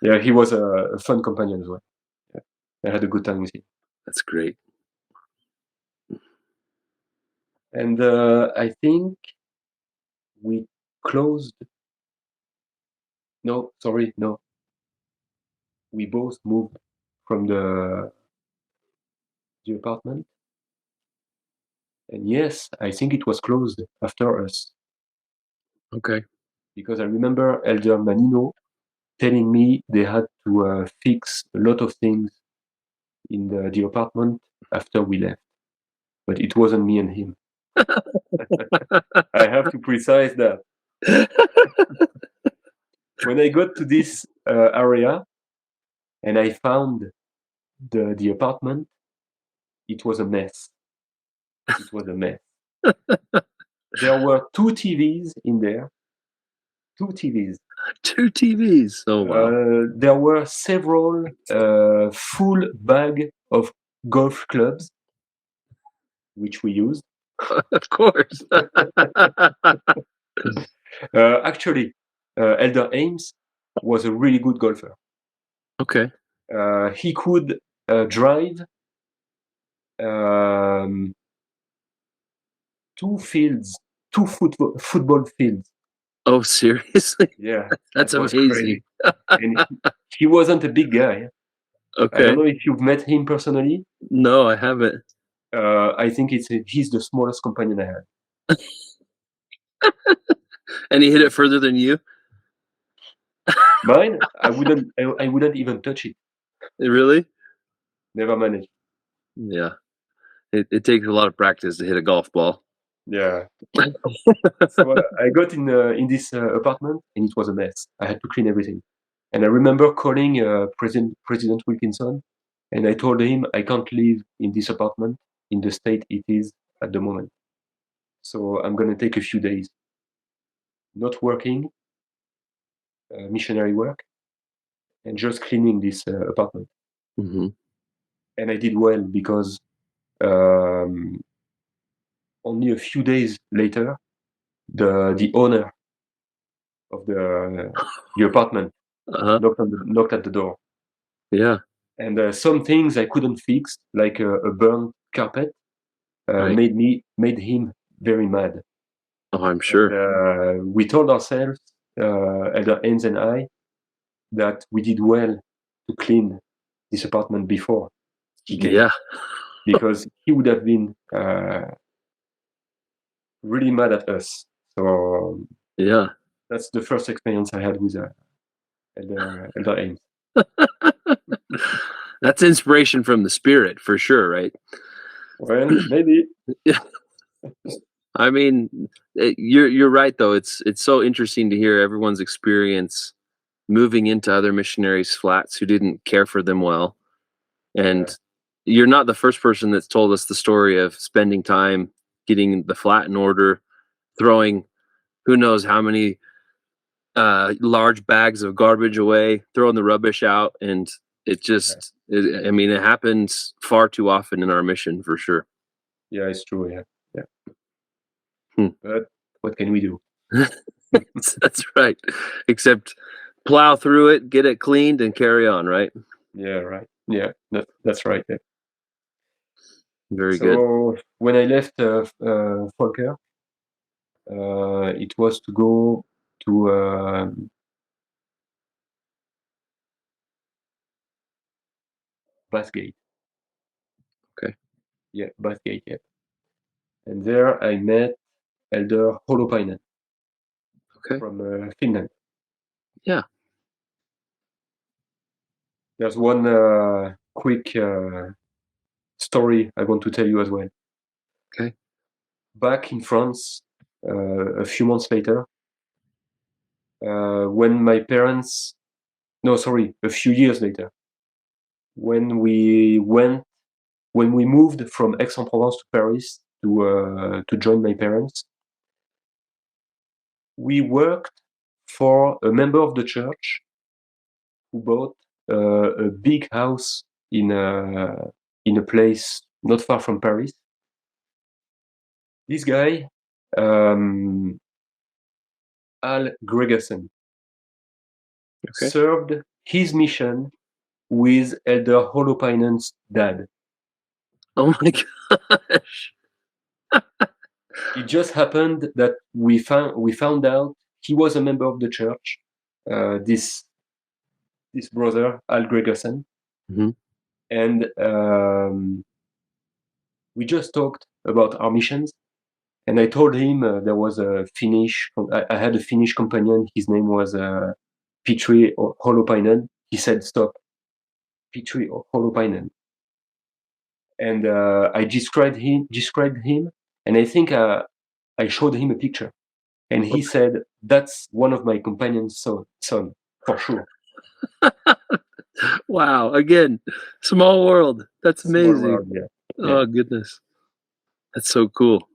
Speaker 2: Yeah, he was a fun companion as well. Yeah. I had a good time with him.
Speaker 1: that's great.
Speaker 2: And I think we closed. No, sorry, no. We both moved from the apartment. And yes, I think it was closed after us.
Speaker 1: Okay.
Speaker 2: Because I remember Elder Manino telling me they had to fix a lot of things in the apartment after we left. But it wasn't me and him. I have to precise that. When I got to this area and I found the apartment, it was a mess. It was a mess. There were 2 TVs in there. 2 TVs.
Speaker 1: 2 TVs. Oh wow.
Speaker 2: There were several full bag of golf clubs, which we used.
Speaker 1: Of course.
Speaker 2: Actually, Elder Ames was a really good golfer.
Speaker 1: Okay.
Speaker 2: He could drive 2 football fields.
Speaker 1: Oh seriously?
Speaker 2: Yeah,
Speaker 1: That's
Speaker 2: that was
Speaker 1: amazing.
Speaker 2: crazy. And he wasn't a big guy. I
Speaker 1: Okay.
Speaker 2: don't know if you've met him personally.
Speaker 1: No, I haven't.
Speaker 2: I think he's the smallest companion I had.
Speaker 1: And he hit it further than you?
Speaker 2: Mine, I wouldn't even touch it.
Speaker 1: Really?
Speaker 2: Never managed.
Speaker 1: Yeah. It takes a lot of practice to hit a golf ball.
Speaker 2: Yeah. So I got in this apartment and it was a mess. I had to clean everything. And I remember calling President Wilkinson, and I told him I can't live in this apartment in the state it is at the moment. So I'm gonna take a few days, not working, missionary work, and just cleaning this apartment.
Speaker 1: Mm-hmm.
Speaker 2: And I did well because um, only a few days later, the owner of the apartment
Speaker 1: Uh-huh.
Speaker 2: knocked at the door.
Speaker 1: Yeah.
Speaker 2: And some things I couldn't fix, like a burned carpet,
Speaker 1: Right.
Speaker 2: made him very mad.
Speaker 1: Oh, I'm sure.
Speaker 2: And we told ourselves, Elder Ames and I, that we did well to clean this apartment before he came,
Speaker 1: Yeah.
Speaker 2: because he would have been really mad at us. So
Speaker 1: Yeah.
Speaker 2: that's the first experience I had with Elder Ames.
Speaker 1: That's inspiration from the spirit for sure, right?
Speaker 2: Well, maybe.
Speaker 1: I mean, you're right though. It's so interesting to hear everyone's experience moving into other missionaries' flats who didn't care for them well. And you're not the first person that's told us the story of spending time getting the flat in order, throwing who knows how many large bags of garbage away, throwing the rubbish out, and it just I mean it happens far too often in our mission for sure.
Speaker 2: Yeah, it's true. Yeah.
Speaker 1: Hmm.
Speaker 2: But what can we do?
Speaker 1: That's right. Except plow through it, get it cleaned, and carry on, right?
Speaker 2: Yeah, right. Yeah, that's right. Yeah.
Speaker 1: Very good.
Speaker 2: So when I left Volker, It was to go to Bathgate.
Speaker 1: Okay.
Speaker 2: Yeah, Bathgate. Yeah. And there I met Elder Holopainen
Speaker 1: Okay.
Speaker 2: from Finland.
Speaker 1: Yeah.
Speaker 2: There's one quick story I want to tell you as well.
Speaker 1: Okay.
Speaker 2: Back in France, a few months later, when my parents, no, sorry, a few years later, when we moved from Aix-en-Provence to Paris to join my parents, we worked for a member of the church who bought a big house in a place not far from Paris. This guy, Al Gregersen,
Speaker 1: Okay.
Speaker 2: served his mission with Elder Holopainen's dad.
Speaker 1: Oh my gosh.
Speaker 2: It just happened that we found out he was a member of the church. This brother Al Gregersen,
Speaker 1: Mhm.
Speaker 2: and we just talked about our missions. And I told him there was a Finnish. I had a Finnish companion. His name was Petri Holopainen. He said, "Stop, Petri Holopainen." And I described him, and I think I showed him a picture, and he said, "That's one of my companion's son for sure."
Speaker 1: Wow. Again, small world. That's
Speaker 2: Small
Speaker 1: amazing.
Speaker 2: world, yeah.
Speaker 1: Oh goodness. That's so cool.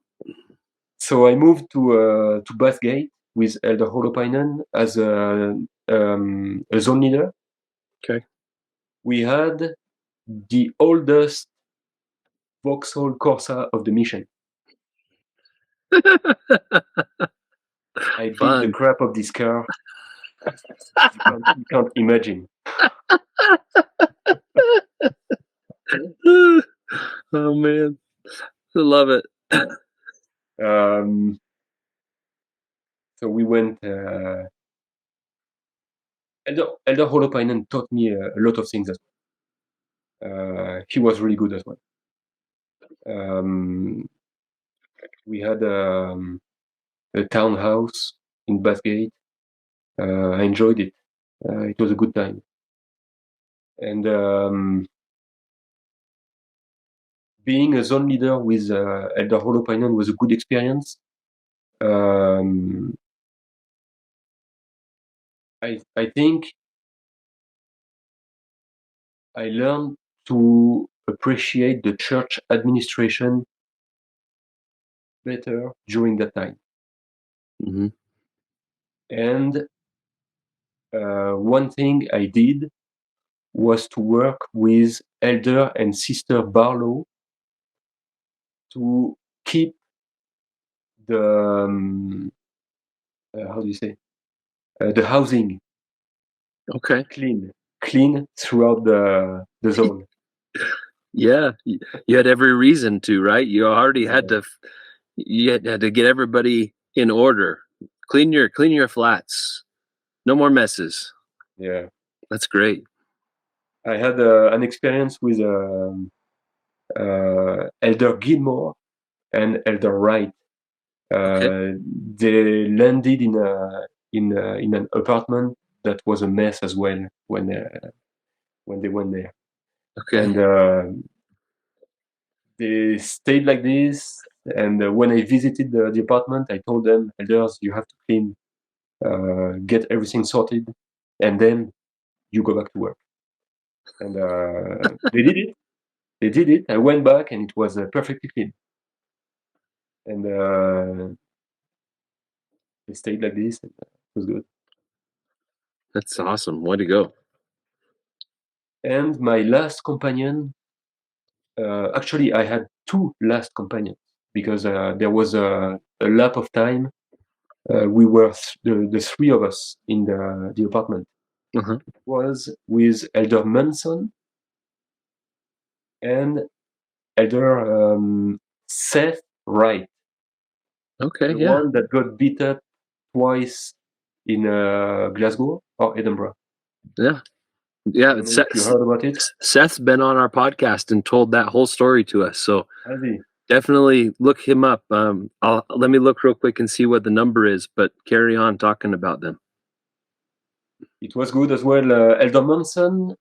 Speaker 2: So I moved to Bathgate with Elder Holopainen as a zone leader.
Speaker 1: Okay.
Speaker 2: We had the oldest Vauxhall Corsa of the mission. I beat the
Speaker 1: Fun.
Speaker 2: crap of this car. You can't imagine.
Speaker 1: Oh man. I love it.
Speaker 2: So we went. Elder Holopainen taught me a lot of things as well. He was really good as well. We had a townhouse in Bathgate. I enjoyed it. It was a good time. And being a zone leader with Elder Holopainen was a good experience. I think I learned to appreciate the church administration better during that time.
Speaker 1: Mhm.
Speaker 2: And one thing I did was to work with Elder and Sister Barlow to keep the how do you say the housing
Speaker 1: Okay.
Speaker 2: clean throughout the zone.
Speaker 1: Yeah. You had every reason to, right? You already had to you had to get everybody in order. Clean your flats. No more messes.
Speaker 2: Yeah,
Speaker 1: That's great.
Speaker 2: I had an experience with Elder Gilmore and Elder Wright.
Speaker 1: Okay.
Speaker 2: They landed in an apartment that was a mess as well when they went there,
Speaker 1: Okay.
Speaker 2: and they stayed like this. And when I visited the apartment, I told them, "Elders, you have to clean, get everything sorted, and then you go back to work." And they did it. They did it. I went back, and it was perfectly clean. And they stayed like this, and it was good.
Speaker 1: That's awesome. Way to go.
Speaker 2: And my last companion, actually, I had two last companions because there was a lap of time. We were the three of us in the apartment.
Speaker 1: Uh-huh.
Speaker 2: It was with Elder Manson and Elder Seth Wright.
Speaker 1: Okay,
Speaker 2: The
Speaker 1: yeah,
Speaker 2: one that got beat up twice in Glasgow or Edinburgh.
Speaker 1: yeah,
Speaker 2: I
Speaker 1: yeah.
Speaker 2: don't know if you heard about it.
Speaker 1: Seth's been on our podcast and told that whole story to us. So
Speaker 2: Has he?
Speaker 1: definitely look him up. Let me look real quick and see what the number is, but carry on talking about them.
Speaker 2: It was good as well. Elder Manson,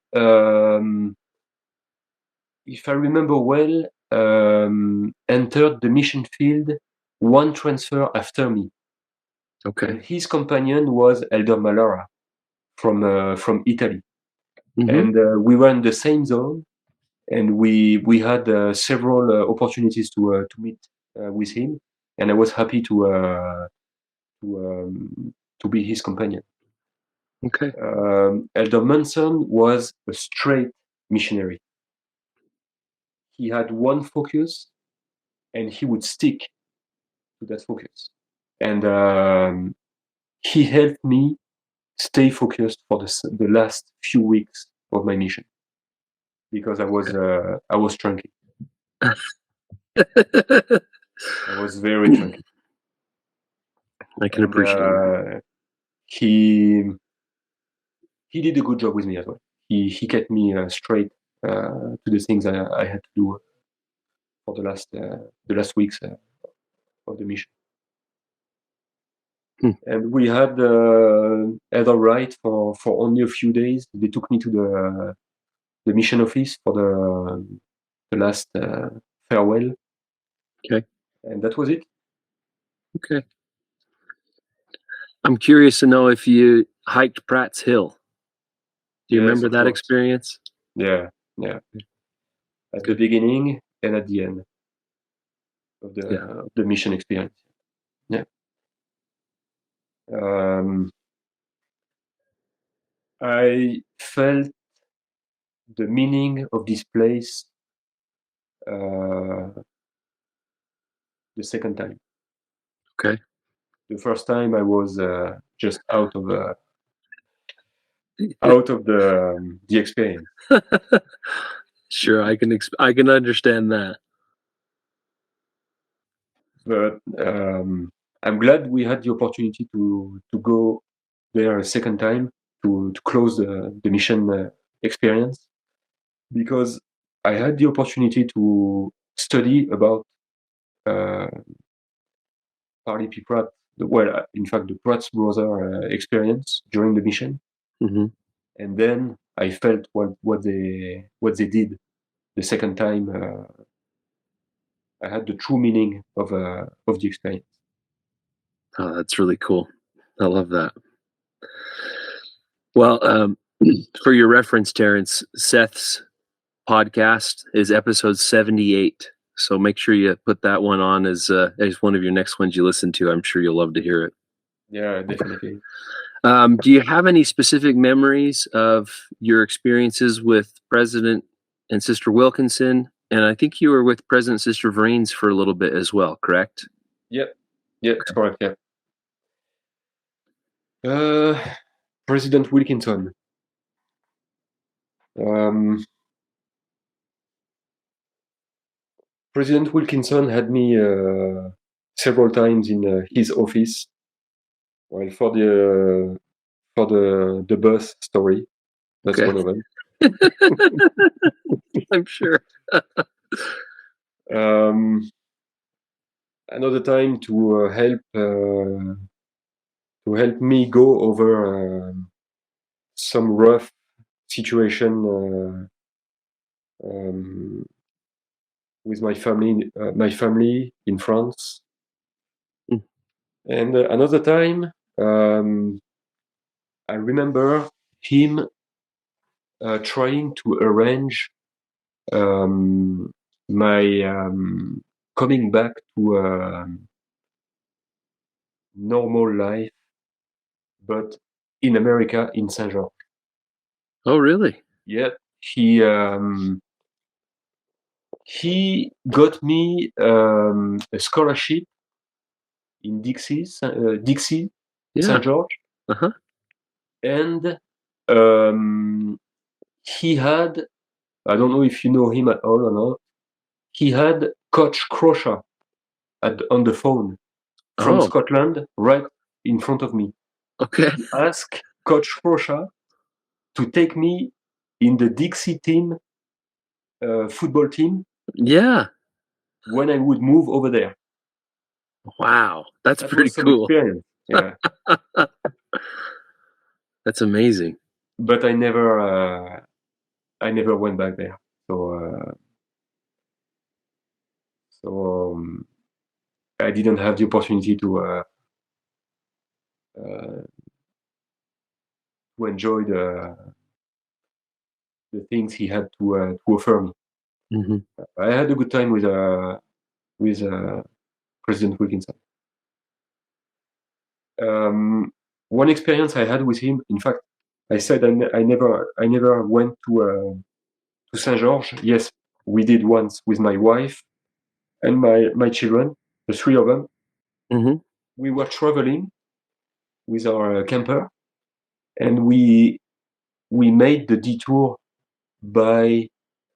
Speaker 2: if I remember well, entered the mission field one transfer after me.
Speaker 1: Okay.
Speaker 2: And his companion was Elder Malara from Italy.
Speaker 1: Mm-hmm.
Speaker 2: And we were in the same zone, and we had several opportunities to meet with him, and I was happy to be his companion.
Speaker 1: Okay.
Speaker 2: Elder Manson was a straight missionary. He had one focus, and he would stick to that focus. And he helped me stay focused for the last few weeks of my mission, because I was chunky. I was very chunky.
Speaker 1: I can appreciate it.
Speaker 2: He did a good job with me as well. He kept me straight to the things I had to do for the last weeks of the mission. And we had Heather Wright for only a few days. They took me to the mission office for the last farewell.
Speaker 1: Okay.
Speaker 2: And that was it.
Speaker 1: Okay. I'm curious to know if you hiked Pratt's Hill. Do you
Speaker 2: Yes,
Speaker 1: remember
Speaker 2: of
Speaker 1: that
Speaker 2: course.
Speaker 1: experience?
Speaker 2: Yeah. At the
Speaker 1: Good.
Speaker 2: beginning and at the end of the mission experience. Yeah. I felt the meaning of this place the second time.
Speaker 1: Okay.
Speaker 2: The first time I was just out of the experience.
Speaker 1: Sure, I can understand that.
Speaker 2: But I'm glad we had the opportunity to go there a second time to close the mission experience, because I had the opportunity to study about Parley P. Pratt, in fact, the Pratt's brother experience during the mission.
Speaker 1: Mm-hmm.
Speaker 2: And then I felt what they did the second time. I had the true meaning of the experience.
Speaker 1: Oh, that's really cool. I love that. Well, for your reference, Terrence, Seth's podcast is episode 78. So make sure you put that one on as one of your next ones you listen to. I'm sure you'll love to hear it.
Speaker 2: Yeah, definitely.
Speaker 1: Do you have any specific memories of your experiences with President and Sister Wilkinson? And I think you were with President and Sister Vrains for a little bit as well, correct?
Speaker 2: Yep, it's correct. Yeah. President Wilkinson. President Wilkinson had me several times in his office. Well, for the bus story, that's one of them.
Speaker 1: I'm sure.
Speaker 2: Another time to help me go over some rough situation with my family in France. And another time, I remember him trying to arrange my coming back to normal life, but in America, in Saint George.
Speaker 1: Oh, really?
Speaker 2: Yeah, he got me a scholarship in Dixie,
Speaker 1: Yeah.
Speaker 2: Saint George,
Speaker 1: Uh-huh.
Speaker 2: and he had, I don't know if you know him at all or not, he had Coach Crusher on the phone. from
Speaker 1: Oh,
Speaker 2: Scotland right in front of me.
Speaker 1: okay.
Speaker 2: He asked Coach Rocha to take me in the Dixie team, football team,
Speaker 1: Yeah.
Speaker 2: when I would move over there.
Speaker 1: Wow. That's
Speaker 2: That
Speaker 1: pretty
Speaker 2: was some
Speaker 1: cool.
Speaker 2: experience. Yeah,
Speaker 1: That's amazing.
Speaker 2: but I never went back there. So I didn't have the opportunity uh, to enjoy the things he had to offer me.
Speaker 1: Hmm.
Speaker 2: I had a good time with President Wilkinson. One experience I had with him, in fact, I said I never went to Saint George. Yes, we did once with my wife and my children, the three of them.
Speaker 1: Hmm.
Speaker 2: We were traveling with our camper, and we made the detour by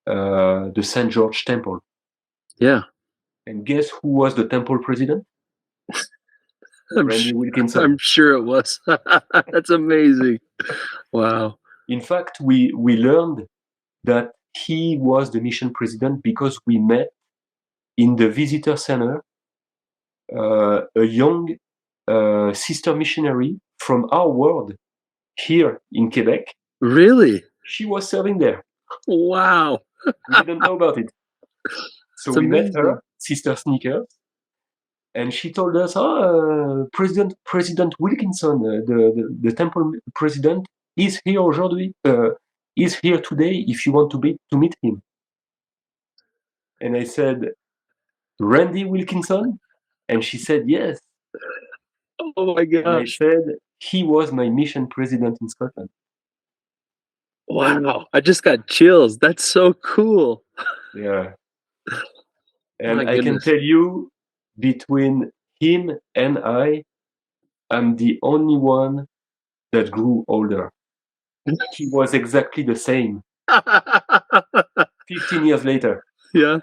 Speaker 2: the Saint George Temple.
Speaker 1: Yeah.
Speaker 2: And guess who was the temple president?
Speaker 1: I'm,
Speaker 2: Randy
Speaker 1: sh-
Speaker 2: Wilkinson.
Speaker 1: I'm sure it was. That's amazing. Wow.
Speaker 2: In fact, we learned that he was the mission president because we met in the visitor center a young sister missionary from our world here in Quebec.
Speaker 1: Really?
Speaker 2: She was serving there.
Speaker 1: Wow.
Speaker 2: We didn't know about it. So
Speaker 1: It's
Speaker 2: we met
Speaker 1: amazing.
Speaker 2: her, Sister Sneakers, and she told us, President Wilkinson, the temple president, is here aujourd'hui, is here today if you want to meet him. And I said, Randy Wilkinson? And she said, yes.
Speaker 1: Oh my
Speaker 2: And I
Speaker 1: gosh.
Speaker 2: said, he was my mission president in Scotland.
Speaker 1: Wow. I just got chills. That's so cool.
Speaker 2: Yeah.
Speaker 1: My
Speaker 2: And I can
Speaker 1: goodness.
Speaker 2: tell you, between him and I'm the only one that grew older. He was exactly the same 15 years later.
Speaker 1: Yeah.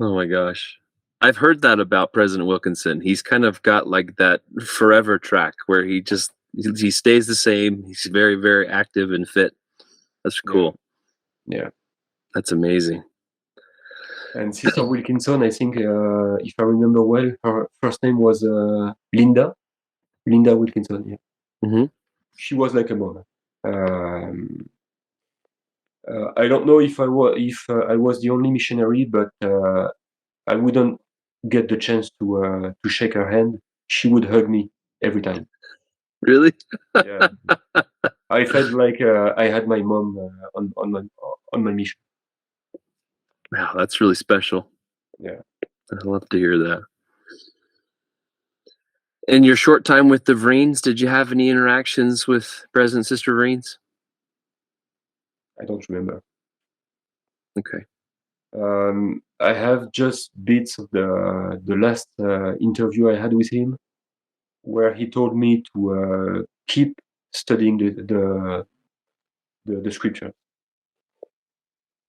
Speaker 1: Oh my gosh. I've heard that about President Wilkinson. He's kind of got like that forever track where he stays the same. He's very, very active and fit. That's
Speaker 2: Yeah.
Speaker 1: cool.
Speaker 2: Yeah.
Speaker 1: That's amazing.
Speaker 2: And Sister Wilkinson, I think, if I remember well, her first name was Linda. Linda Wilkinson, yeah.
Speaker 1: Hmm.
Speaker 2: She was like a mom. I don't know if I was the only missionary, but I wouldn't get the chance to shake her hand. She would hug me every time.
Speaker 1: Really?
Speaker 2: Yeah, I felt like I had my mom on my mission.
Speaker 1: Wow, that's really special.
Speaker 2: Yeah,
Speaker 1: I love to hear that. In your short time with the Vreens, did you have any interactions with President Sister Vreens?
Speaker 2: I don't remember.
Speaker 1: Okay.
Speaker 2: I have just bits of the last interview I had with him, where he told me to keep studying the scripture,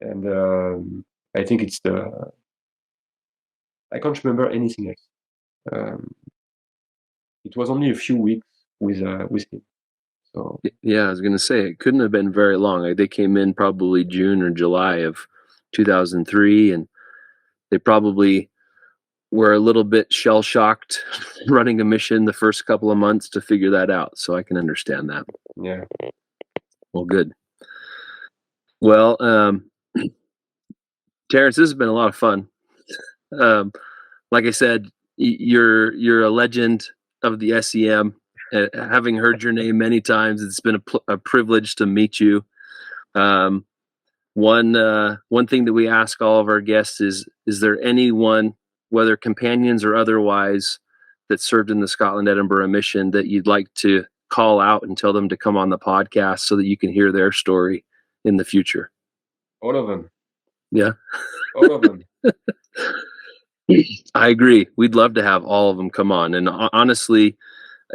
Speaker 2: and I think it's the I can't remember anything else. Um, it was only a few weeks with him, so
Speaker 1: Yeah, I was going to say it couldn't have been very long. They came in probably June or July of 2003, and they probably were a little bit shell shocked running a mission the first couple of months to figure that out. So I can understand that.
Speaker 2: yeah.
Speaker 1: Well, good. Well, Terrence, this has been a lot of fun. Um, like I said, you're a legend of the S.E.M. Having heard your name many times, it's been a privilege to meet you. Um, one thing that we ask all of our guests is there anyone, whether companions or otherwise, that served in the Scotland Edinburgh Mission that you'd like to call out and tell them to come on the podcast so that you can hear their story in the future?
Speaker 2: All of them.
Speaker 1: Yeah.
Speaker 2: All of them.
Speaker 1: I agree. We'd love to have all of them come on. And honestly,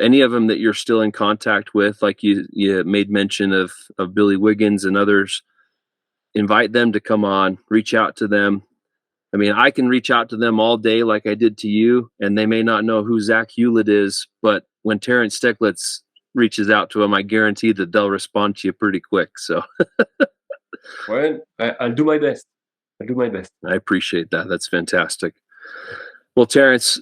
Speaker 1: any of them that you're still in contact with, like you made mention of Billy Wiggins and others, invite them to come on, reach out to them. I mean, I can reach out to them all day like I did to you, and they may not know who Zach Hewlett is, but when Terence Stegelitz reaches out to them, I guarantee that they'll respond to you pretty quick. So
Speaker 2: Well, I'll do my best. I'll do my best.
Speaker 1: I appreciate that. That's fantastic. Well, Terrence,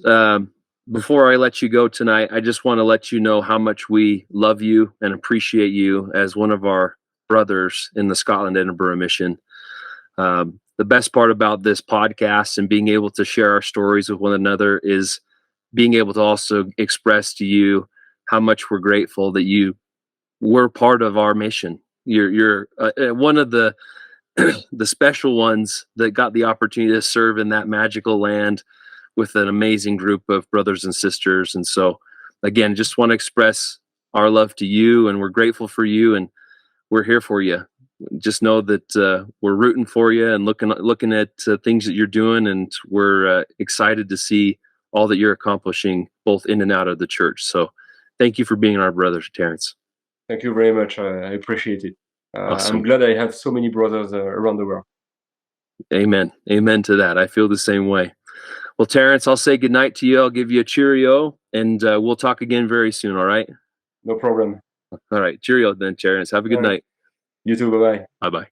Speaker 1: before I let you go tonight, I just want to let you know how much we love you and appreciate you as one of our brothers in the Scotland Edinburgh Mission. The best part about this podcast and being able to share our stories with one another is being able to also express to you how much we're grateful that you were part of our mission. You're one of the the special ones that got the opportunity to serve in that magical land with an amazing group of brothers and sisters. And so, again, just want to express our love to you, and we're grateful for you, and we're here for you. Just know that we're rooting for you and looking at things that you're doing, and we're excited to see all that you're accomplishing both in and out of the church. So thank you for being our brother, Terrence.
Speaker 2: Thank you very much. I appreciate it.
Speaker 1: Awesome.
Speaker 2: I'm glad I have so many brothers around the world.
Speaker 1: Amen. Amen to that. I feel the same way. Well, Terrence, I'll say goodnight to you. I'll give you a cheerio, and we'll talk again very soon, all right?
Speaker 2: No problem.
Speaker 1: All right. Cheerio then, Terrence. Have a good night.
Speaker 2: You too. Bye-bye.
Speaker 1: Bye-bye.